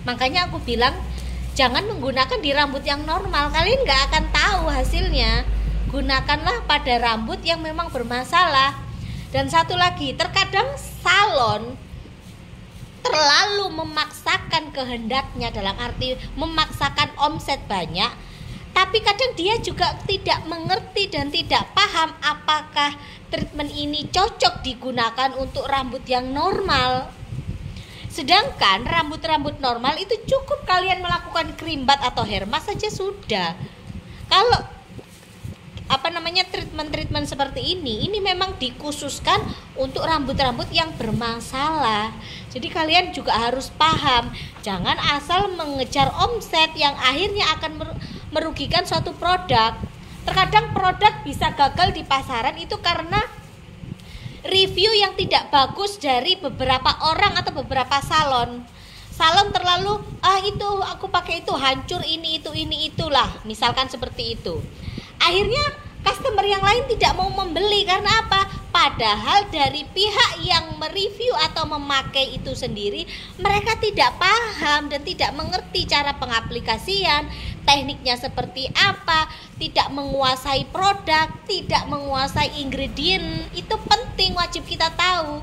Makanya aku bilang jangan menggunakan di rambut yang normal, kalian nggak akan tahu hasilnya. Gunakanlah pada rambut yang memang bermasalah. Dan satu lagi, terkadang salon terlalu memaksakan kehendaknya, dalam arti memaksakan omset banyak, tapi kadang dia juga tidak mengerti dan tidak paham apakah treatment ini cocok digunakan untuk rambut yang normal. Sedangkan rambut-rambut normal itu cukup kalian melakukan creambath atau hair mask saja sudah. Kalau treatment seperti ini memang dikhususkan untuk rambut-rambut yang bermasalah. Jadi kalian juga harus paham, jangan asal mengejar omset yang akhirnya akan merugikan suatu produk. Terkadang produk bisa gagal di pasaran itu karena review yang tidak bagus dari beberapa orang atau beberapa salon. Salon terlalu itu aku pakai itu hancur, ini itulah, misalkan seperti itu. Akhirnya customer yang lain tidak mau membeli karena apa? Padahal dari pihak yang mereview atau memakai itu sendiri, mereka tidak paham dan tidak mengerti cara pengaplikasian, tekniknya seperti apa, tidak menguasai produk, tidak menguasai ingredient. Itu penting, wajib kita tahu.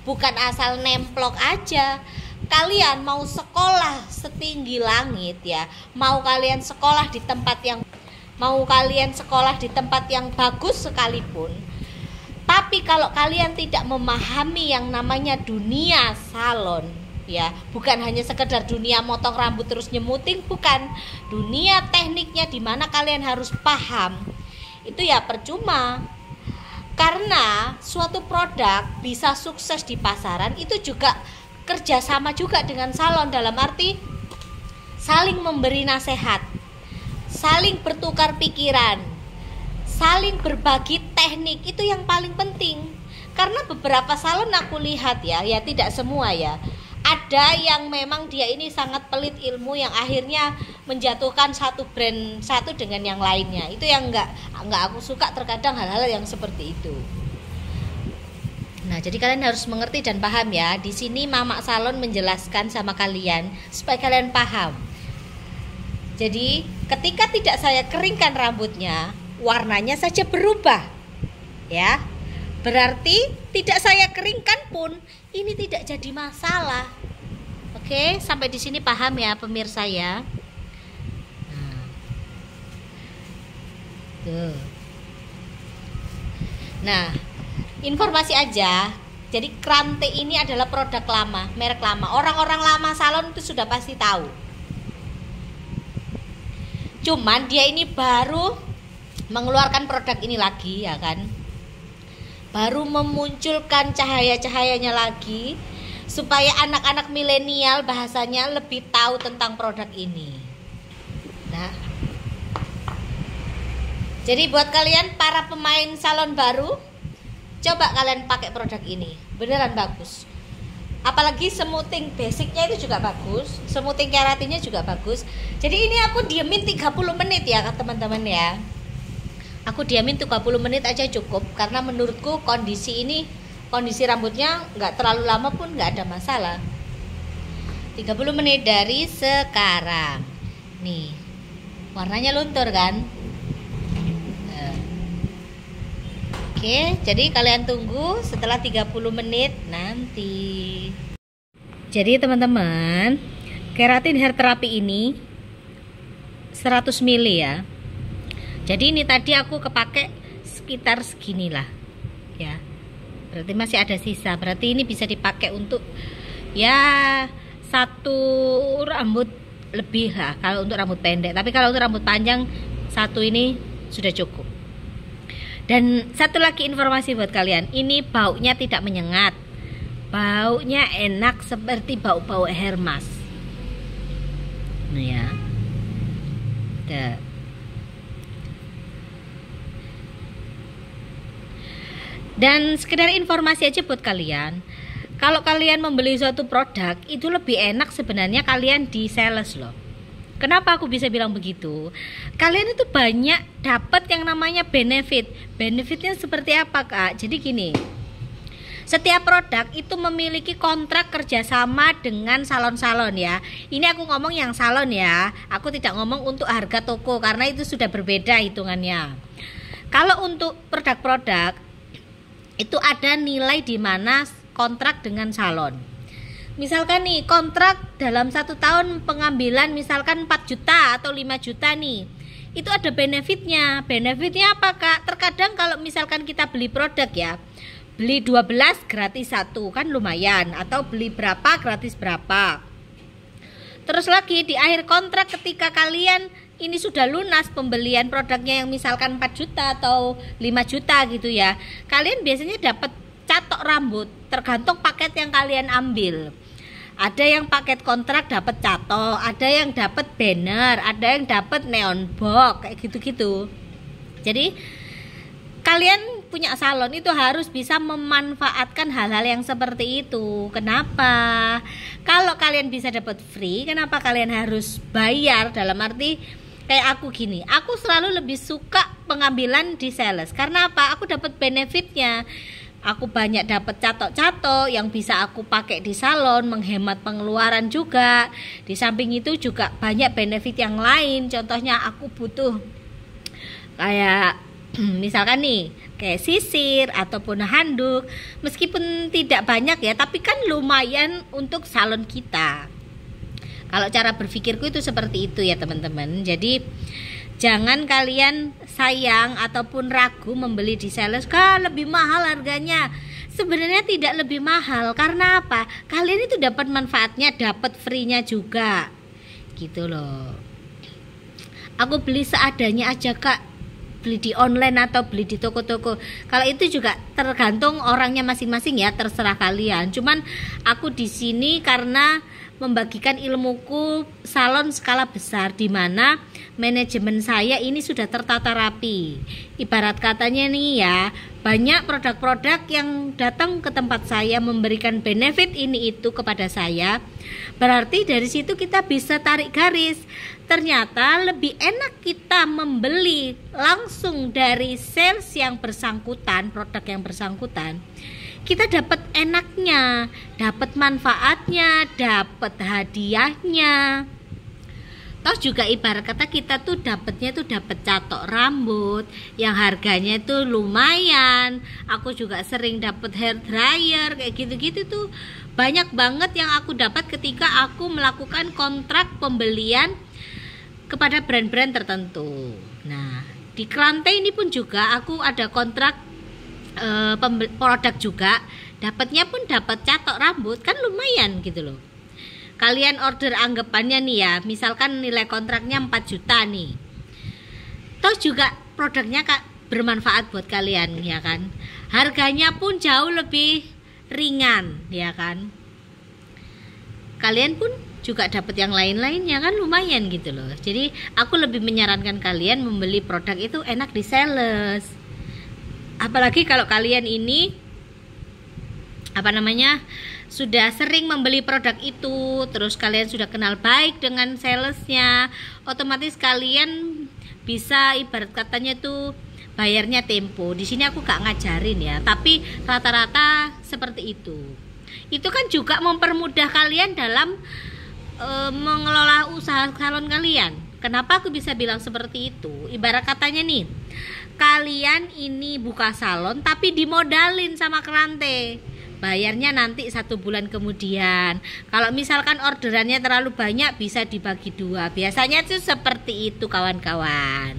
Bukan asal nemplok aja. Kalian mau sekolah setinggi langit ya, mau kalian sekolah di tempat yang bagus sekalipun, tapi kalau kalian tidak memahami yang namanya dunia salon ya, bukan hanya sekedar dunia motong rambut terus nyemuting, bukan, dunia tekniknya di mana kalian harus paham, itu ya percuma. Karena suatu produk bisa sukses di pasaran itu juga kerjasama juga dengan salon, dalam arti saling memberi nasihat, saling bertukar pikiran, saling berbagi teknik, itu yang paling penting. Karena beberapa salon aku lihat ya tidak semua ya, ada yang memang dia ini sangat pelit ilmu yang akhirnya menjatuhkan satu brand satu dengan yang lainnya. Itu yang enggak aku suka, terkadang hal-hal yang seperti itu. Nah, jadi kalian harus mengerti dan paham ya. Di sini Mama Salon menjelaskan sama kalian supaya kalian paham. Jadi ketika tidak saya keringkan rambutnya, warnanya saja berubah ya, berarti tidak saya keringkan pun ini tidak jadi masalah. Oke, sampai di sini paham ya pemirsa ya. Nah, informasi aja, jadi Krante ini adalah produk lama, merek lama. Orang-orang lama salon itu sudah pasti tahu. Cuman dia ini baru mengeluarkan produk ini lagi ya kan, baru memunculkan cahaya-cahayanya lagi supaya anak-anak milenial bahasanya lebih tahu tentang produk ini. Nah, jadi buat kalian para pemain salon baru, coba kalian pakai produk ini, beneran bagus. Apalagi smoothing basicnya itu juga bagus, smoothing keratinnya juga bagus. Jadi ini aku diemin 30 menit ya teman-teman ya. Aku diamin 30 menit aja cukup, karena menurutku kondisi rambutnya nggak terlalu lama pun nggak ada masalah. 30 menit dari sekarang. Nih, warnanya luntur kan? Oke, jadi kalian tunggu setelah 30 menit nanti. Jadi teman-teman, keratin hair therapy ini 100 ml ya. Jadi ini tadi aku kepake sekitar segini lah ya. Berarti masih ada sisa. Berarti ini bisa dipakai untuk ya satu rambut lebih lah kalau untuk rambut pendek. Tapi kalau untuk rambut panjang, satu ini sudah cukup. Dan satu lagi informasi buat kalian, ini baunya tidak menyengat, baunya enak seperti bau-bau Hermas. Nah ya, dan sekedar informasi aja buat kalian, kalau kalian membeli suatu produk itu lebih enak sebenarnya kalian di sales loh. Kenapa aku bisa bilang begitu? Kalian itu banyak dapat yang namanya benefit. Benefitnya seperti apa, Kak? Jadi gini, setiap produk itu memiliki kontrak kerjasama dengan salon-salon ya. Ini aku ngomong yang salon ya. Aku tidak ngomong untuk harga toko karena itu sudah berbeda hitungannya. Kalau untuk produk-produk itu ada nilai di mana kontrak dengan salon. Misalkan nih kontrak dalam 1 tahun pengambilan misalkan 4 juta atau 5 juta nih, itu ada benefitnya. Benefitnya apa, Kak? Terkadang kalau misalkan kita beli produk ya, beli 12 gratis 1 kan lumayan, atau beli berapa gratis berapa. Terus lagi di akhir kontrak ketika kalian ini sudah lunas pembelian produknya yang misalkan 4 juta atau 5 juta gitu ya, kalian biasanya dapat catok rambut tergantung paket yang kalian ambil. Ada yang paket kontrak dapat catok, ada yang dapat banner, ada yang dapat neon box kayak gitu-gitu. Jadi kalian punya salon itu harus bisa memanfaatkan hal-hal yang seperti itu. Kenapa? Kalau kalian bisa dapat free, kenapa kalian harus bayar? Dalam arti kayak aku gini, aku selalu lebih suka pengambilan di sales. Karena apa? Aku dapat benefitnya. Aku banyak dapat catok-catok yang bisa aku pakai di salon, menghemat pengeluaran juga. Di samping itu juga banyak benefit yang lain. Contohnya aku butuh kayak misalkan nih kayak sisir ataupun handuk, meskipun tidak banyak ya, tapi kan lumayan untuk salon kita. Kalau cara berpikirku itu seperti itu ya teman-teman. Jadi jangan kalian sayang ataupun ragu membeli di sales, kan lebih mahal harganya. Sebenarnya tidak lebih mahal, karena apa? Kalian itu dapat manfaatnya, dapat free-nya juga. Gitu loh. Aku beli seadanya aja, Kak. Beli di online atau beli di toko-toko. Kalau itu juga tergantung orangnya masing-masing ya, terserah kalian. Cuman aku di sini karena membagikan ilmuku salon skala besar, di mana manajemen saya ini sudah tertata rapi. Ibarat katanya nih ya, banyak produk-produk yang datang ke tempat saya memberikan benefit ini itu kepada saya. Berarti dari situ kita bisa tarik garis. Ternyata lebih enak kita membeli langsung dari sales yang bersangkutan, produk yang bersangkutan. Kita dapat enaknya, dapat manfaatnya, dapat hadiahnya. Toh juga ibarat kata kita tuh dapatnya tuh dapat catok rambut yang harganya tuh lumayan. Aku juga sering dapat hair dryer kayak gitu-gitu tuh. Banyak banget yang aku dapat ketika aku melakukan kontrak pembelian kepada brand-brand tertentu. Nah, di Krante ini pun juga aku ada kontrak produk juga, dapatnya pun dapat catok rambut, kan lumayan gitu loh. Kalian order anggapannya nih ya, misalkan nilai kontraknya 4 juta nih, toh juga produknya bermanfaat buat kalian ya kan, harganya pun jauh lebih ringan ya kan, kalian pun juga dapat yang lain-lainnya kan, lumayan gitu loh. Jadi aku lebih menyarankan kalian membeli produk itu enak di sales. Apalagi kalau kalian ini sudah sering membeli produk itu, terus kalian sudah kenal baik dengan salesnya, otomatis kalian bisa ibarat katanya tuh bayarnya tempo. Di sini aku gak ngajarin ya, tapi rata-rata seperti itu. Itu kan juga mempermudah kalian dalam mengelola usaha salon kalian. Kenapa aku bisa bilang seperti itu? Ibarat katanya nih, kalian ini buka salon tapi dimodalin sama Krante, bayarnya nanti 1 bulan kemudian. Kalau misalkan orderannya terlalu banyak bisa dibagi 2. Biasanya tuh seperti itu kawan-kawan.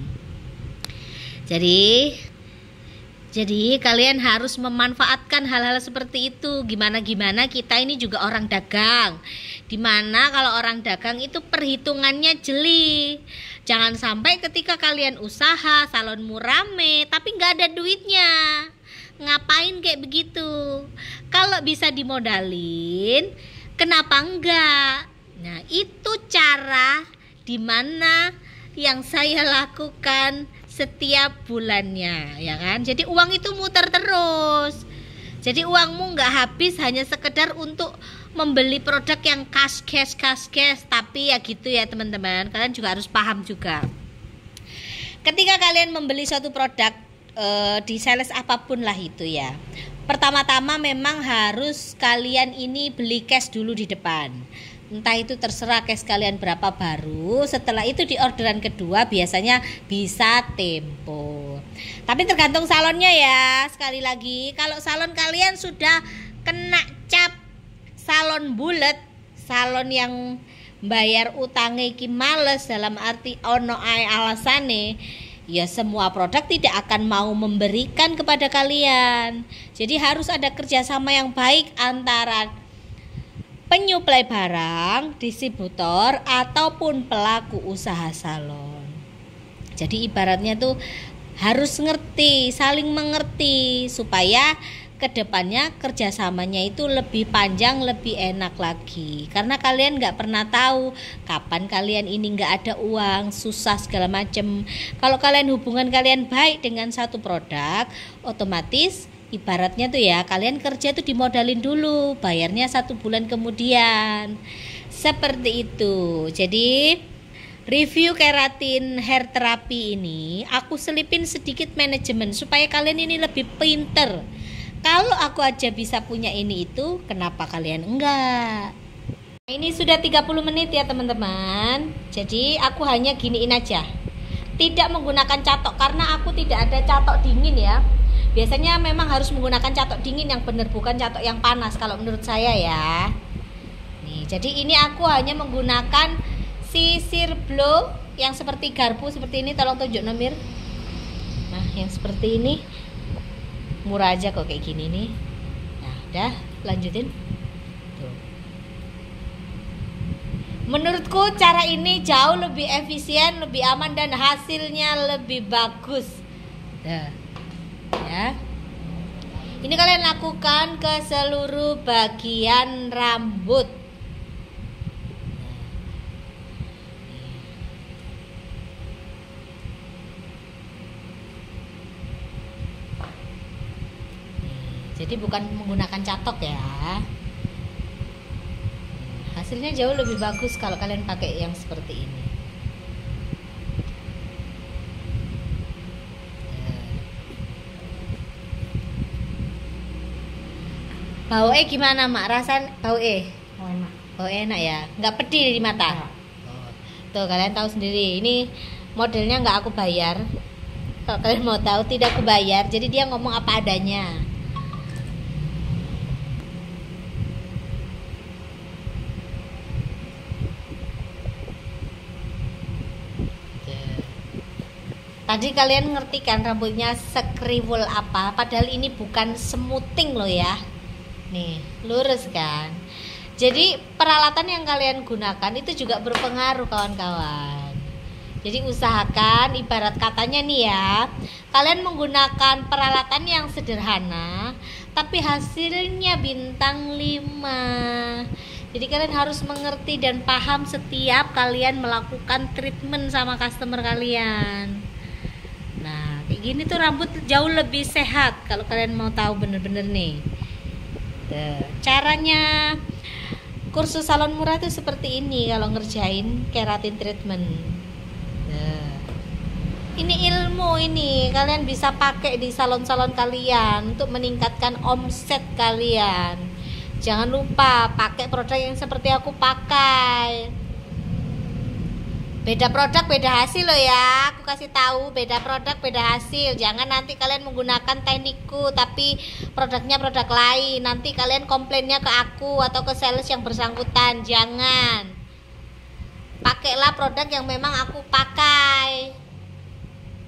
Jadi kalian harus memanfaatkan hal-hal seperti itu. Gimana kita ini juga orang dagang, dimana kalau orang dagang itu perhitungannya jeli. Jangan sampai ketika kalian usaha, salonmu rame, tapi nggak ada duitnya. Ngapain kayak begitu? Kalau bisa dimodalin, kenapa enggak? Nah, itu cara dimana yang saya lakukan setiap bulannya, ya kan? Jadi uang itu muter terus. Jadi uangmu nggak habis hanya sekedar untuk membeli produk yang cash, tapi ya gitu ya teman-teman. Kalian juga harus paham juga. Ketika kalian membeli suatu produk di sales apapun lah itu ya. Pertama-tama memang harus kalian ini beli cash dulu di depan. Entah itu terserah cash kalian berapa, baru setelah itu di orderan kedua biasanya bisa tempo. Tapi tergantung salonnya ya. Sekali lagi, kalau salon kalian sudah kena cap salon bulet, salon yang bayar utangnya iki males, dalam arti ono ae alasane, ya semua produk tidak akan mau memberikan kepada kalian. Jadi harus ada kerjasama yang baik antara penyuplai barang, distributor, ataupun pelaku usaha salon. Jadi ibaratnya tuh harus ngerti, saling mengerti, supaya kedepannya kerjasamanya itu lebih panjang, lebih enak lagi. Karena kalian nggak pernah tahu kapan kalian ini nggak ada uang, susah segala macem. Kalau kalian hubungan kalian baik dengan satu produk, otomatis ibaratnya tuh ya, kalian kerja tuh dimodalin dulu, bayarnya 1 bulan kemudian. Seperti itu. Jadi review keratin hair therapy ini aku selipin sedikit manajemen supaya kalian ini lebih pinter. Kalau aku aja bisa punya ini itu, kenapa kalian enggak? Ini sudah 30 menit ya teman-teman. Jadi aku hanya giniin aja, tidak menggunakan catok karena aku tidak ada catok dingin ya. Biasanya memang harus menggunakan catok dingin yang benar, bukan catok yang panas kalau menurut saya ya. Nih, jadi ini aku hanya menggunakan sisir blow yang seperti garpu seperti ini. Tolong tunjuk Namir. Nah, yang seperti ini murah aja kok kayak gini nih. Nah, udah lanjutin. Tuh. Menurutku cara ini jauh lebih efisien, lebih aman dan hasilnya lebih bagus. Nah. Ya. Ini kalian lakukan ke seluruh bagian rambut. Jadi bukan menggunakan catok ya. Hasilnya jauh lebih bagus kalau kalian pakai yang seperti ini. Baunya gimana mak? Rasa baunya? Oh, enak. Oh enak ya, nggak pedih di mata. Ya. Tuh kalian tahu sendiri, ini modelnya nggak aku bayar. Kalau kalian mau tahu, tidak aku bayar. Jadi dia ngomong apa adanya. Tadi kalian ngerti kan rambutnya sekriwul apa? Padahal ini bukan smoothing loh ya. Nih, lurus kan. Jadi peralatan yang kalian gunakan itu juga berpengaruh kawan-kawan. Jadi usahakan, ibarat katanya nih ya, kalian menggunakan peralatan yang sederhana tapi hasilnya bintang 5. Jadi kalian harus mengerti dan paham setiap kalian melakukan treatment sama customer kalian. Nah, kayak gini tuh rambut jauh lebih sehat kalau kalian mau tahu bener-bener nih. Caranya kursus salon murah tuh seperti ini kalau ngerjain keratin treatment. Ini ilmu, ini kalian bisa pakai di salon-salon kalian untuk meningkatkan omset kalian. Jangan lupa pakai produk yang seperti aku pakai. Beda produk beda hasil loh ya. Aku kasih tahu, beda produk beda hasil. Jangan nanti kalian menggunakan teknikku tapi produknya produk lain. Nanti kalian komplainnya ke aku atau ke sales yang bersangkutan. Jangan. Pakailah produk yang memang aku pakai.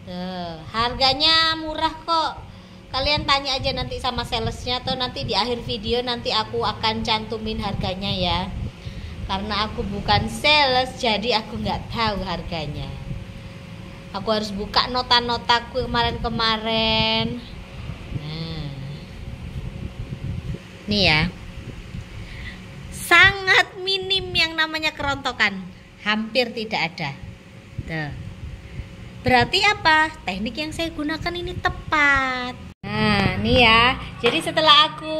Tuh, harganya murah kok. Kalian tanya aja nanti sama salesnya, atau nanti di akhir video nanti aku akan cantumin harganya ya. Karena aku bukan sales, jadi aku nggak tahu harganya. Aku harus buka nota-notaku kemarin-kemarin. Nah, nih ya, sangat minim yang namanya kerontokan, hampir tidak ada. Tuh. Berarti apa? Teknik yang saya gunakan ini tepat. Nah, nih ya. Jadi setelah aku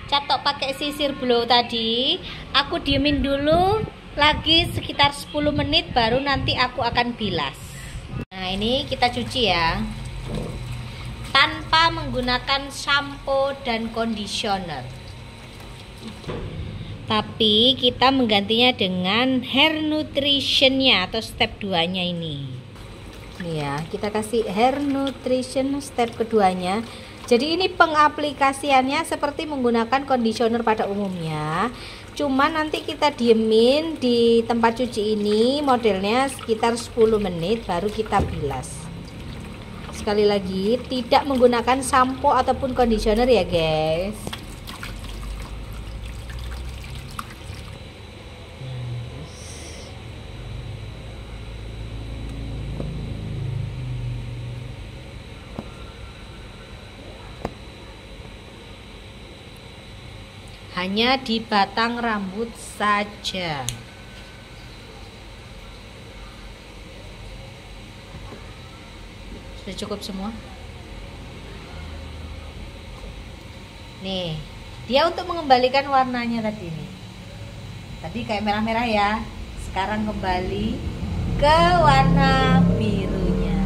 catok pakai sisir blow tadi, aku diemin dulu lagi sekitar 10 menit, baru nanti aku akan bilas. Nah, ini kita cuci ya, tanpa menggunakan shampoo dan conditioner, tapi kita menggantinya dengan hair nutritionnya atau step 2 nya ini. Nih ya, kita kasih hair nutrition step keduanya. Jadi ini pengaplikasiannya seperti menggunakan conditioner pada umumnya, cuma nanti kita diemin di tempat cuci ini modelnya sekitar 10 menit baru kita bilas. Sekali lagi, tidak menggunakan sampo ataupun conditioner ya guys. Hanya di batang rambut saja. Sudah cukup semua. Nih, dia untuk mengembalikan warnanya tadi nih. Tadi kayak merah-merah ya. Sekarang kembali ke warna birunya.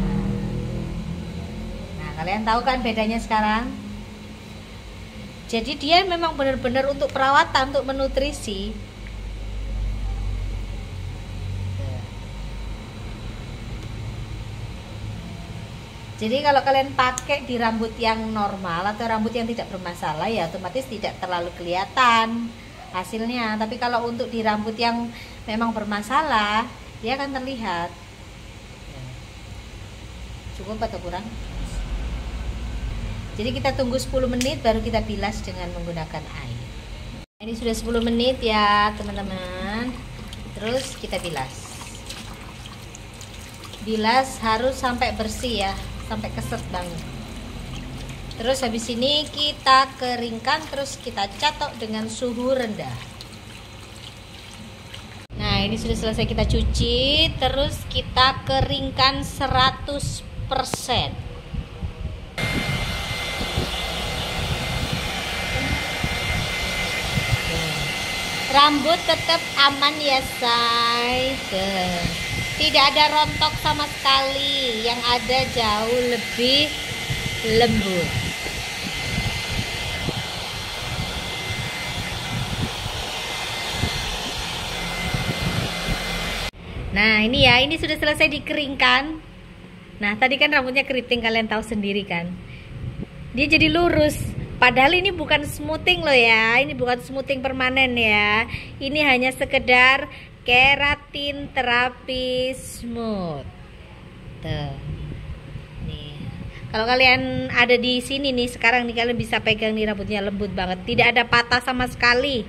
Nah, kalian tahu kan bedanya sekarang? Jadi dia memang benar-benar untuk perawatan, untuk menutrisi. Jadi kalau kalian pakai di rambut yang normal atau rambut yang tidak bermasalah, ya otomatis tidak terlalu kelihatan hasilnya. Tapi kalau untuk di rambut yang memang bermasalah, dia akan terlihat. Cukup atau kurang? Jadi kita tunggu 10 menit baru kita bilas dengan menggunakan air. Ini sudah 10 menit ya teman-teman. Terus kita bilas. Bilas harus sampai bersih ya, sampai keset banget. Terus habis ini kita keringkan, terus kita catok dengan suhu rendah. Nah, ini sudah selesai kita cuci, terus kita keringkan 100%. Rambut tetap aman ya say. Tidak ada rontok sama sekali, yang ada jauh lebih lembut. Nah ini ya, ini sudah selesai dikeringkan. Nah tadi kan rambutnya keriting, kalian tahu sendiri kan, dia jadi lurus. Padahal ini bukan smoothing loh ya, ini bukan smoothing permanen ya. Ini hanya sekedar keratin terapi smooth. Tuh. Nih. Kalau kalian ada di sini nih sekarang nih, kalian bisa pegang nih, rambutnya lembut banget. Tidak ada patah sama sekali.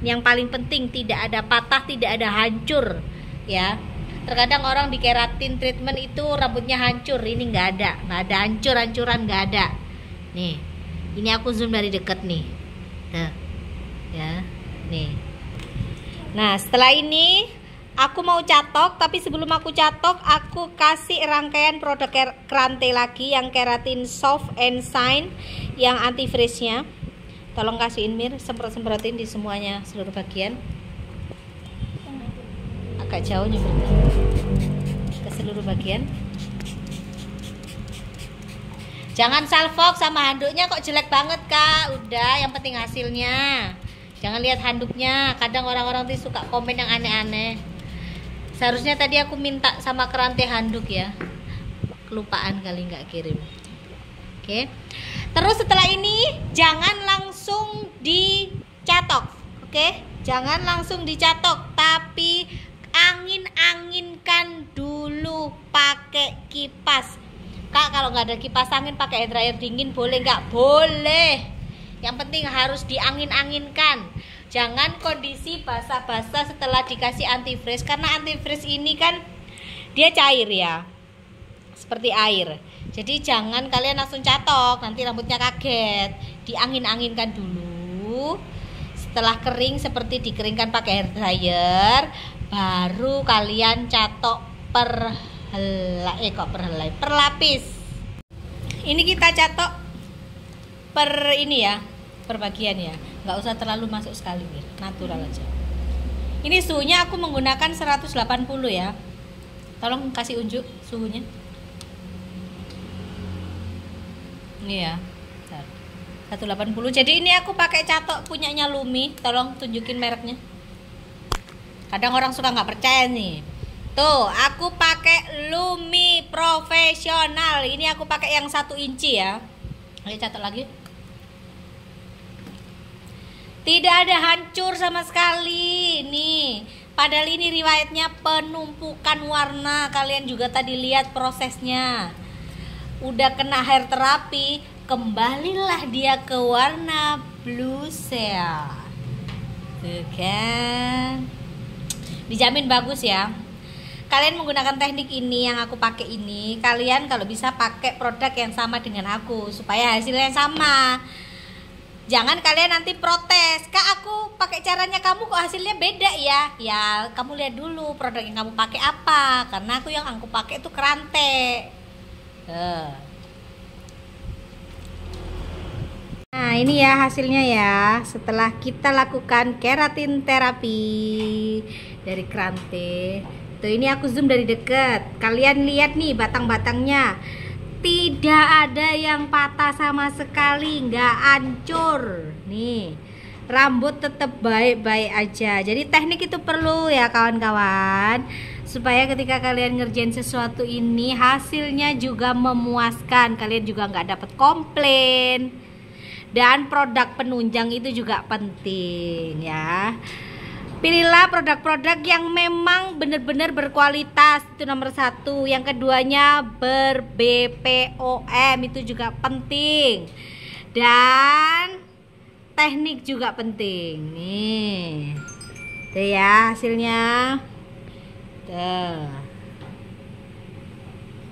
Yang paling penting tidak ada patah, tidak ada hancur ya. Terkadang orang di keratin treatment itu rambutnya hancur, ini nggak ada hancur-hancuran, nggak ada. Nih. Ini aku zoom dari deket nih. Tuh. Ya, nih. Nah, setelah ini aku mau catok, tapi sebelum aku catok, aku kasih rangkaian produk Krante lagi yang keratin soft and shine yang anti frizz-nya. Tolong kasihin Mir, semprot-semprotin di semuanya, seluruh bagian. Agak jauh nyemprotnya. Ke seluruh bagian. Jangan salfok sama handuknya, kok jelek banget kak. Udah, yang penting hasilnya. Jangan lihat handuknya. Kadang orang-orang tuh suka komen yang aneh-aneh. Seharusnya tadi aku minta sama Krante handuk ya. Kelupaan kali nggak kirim. Oke. Terus setelah ini jangan langsung dicatok. Oke. Jangan langsung dicatok, tapi angin-anginkan dulu pakai kipas. Kak, kalau nggak ada kipas angin pakai hair dryer dingin boleh nggak? Boleh. Yang penting harus diangin-anginkan. Jangan kondisi basah-basah setelah dikasih antifreeze, karena antifreeze ini kan dia cair ya. seperti air. Jadi jangan kalian langsung catok, nanti rambutnya kaget. Diangin-anginkan dulu. Setelah kering seperti dikeringkan pakai hair dryer, baru kalian catok per lapis. Ini kita catok per ini ya, per bagian ya. Nggak usah terlalu masuk sekali, natural aja. Ini suhunya aku menggunakan 180 ya. Tolong kasih unjuk suhunya. Ini ya. 180. Jadi ini aku pakai catok punyanya Lumi. Tolong tunjukin mereknya. Kadang orang suka nggak percaya nih. Tuh, aku pakai Lumi profesional. Ini aku pakai yang 1 inci ya. Ayo catok lagi. Tidak ada hancur sama sekali. Nih, padahal ini riwayatnya penumpukan warna. Kalian juga tadi lihat prosesnya. Udah kena hair terapi, kembalilah dia ke warna blue cell. Tuh kan. Dijamin bagus ya. Kalian menggunakan teknik ini yang aku pakai ini, kalian kalau bisa pakai produk yang sama dengan aku supaya hasilnya sama. Jangan kalian nanti protes, "Kak, aku pakai caranya kamu kok hasilnya beda ya?" Ya, kamu lihat dulu produk yang kamu pakai apa. Karena yang aku pakai itu Krante. Nah, ini ya hasilnya ya. Setelah kita lakukan keratin terapi dari Krante. Tuh, ini aku zoom dari dekat. Kalian lihat nih batang-batangnya. Tidak ada yang patah sama sekali, nggak hancur. Nih, rambut tetap baik-baik aja. Jadi teknik itu perlu ya kawan-kawan, supaya ketika kalian ngerjain sesuatu ini hasilnya juga memuaskan. Kalian juga nggak dapat komplain. Dan produk penunjang itu juga penting ya. Pilihlah produk-produk yang memang benar-benar berkualitas, itu nomor 1. Yang keduanya ber-BPOM, itu juga penting. Dan teknik juga penting. Nih, tuh ya hasilnya. Tuh,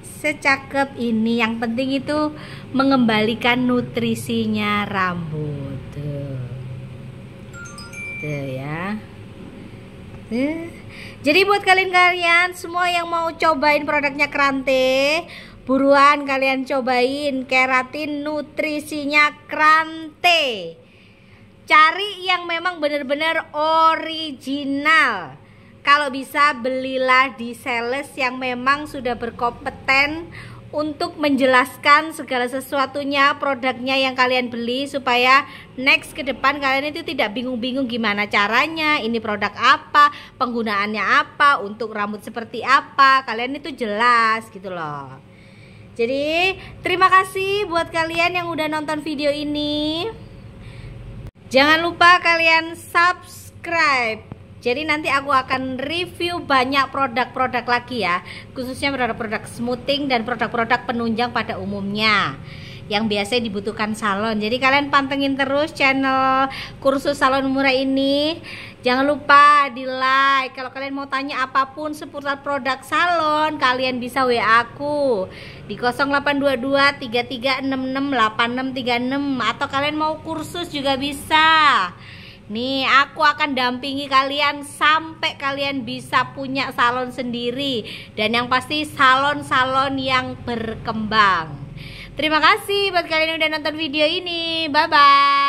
secakep ini. Yang penting itu mengembalikan nutrisinya rambut. Tuh ya. Jadi buat kalian semua yang mau cobain produknya Krante, buruan kalian cobain keratin nutrisinya Krante. Cari yang memang benar-benar original. Kalau bisa belilah di sales yang memang sudah berkompeten untuk menjelaskan segala sesuatunya, produknya yang kalian beli, supaya next ke depan kalian itu tidak bingung-bingung gimana caranya, ini produk apa, penggunaannya apa, untuk rambut seperti apa, kalian itu jelas gitu loh. Jadi terima kasih buat kalian yang udah nonton video ini. Jangan lupa kalian subscribe. Jadi nanti aku akan review banyak produk-produk lagi ya, khususnya produk-produk smoothing dan produk-produk penunjang pada umumnya yang biasa dibutuhkan salon. Jadi kalian pantengin terus channel kursus salon murah ini. Jangan lupa di like. Kalau kalian mau tanya apapun seputar produk salon, kalian bisa WA aku di 0822 3366 8636, atau kalian mau kursus juga bisa. Nih, aku akan dampingi kalian sampai kalian bisa punya salon sendiri. Dan yang pasti salon-salon yang berkembang. Terima kasih buat kalian yang udah nonton video ini. Bye-bye.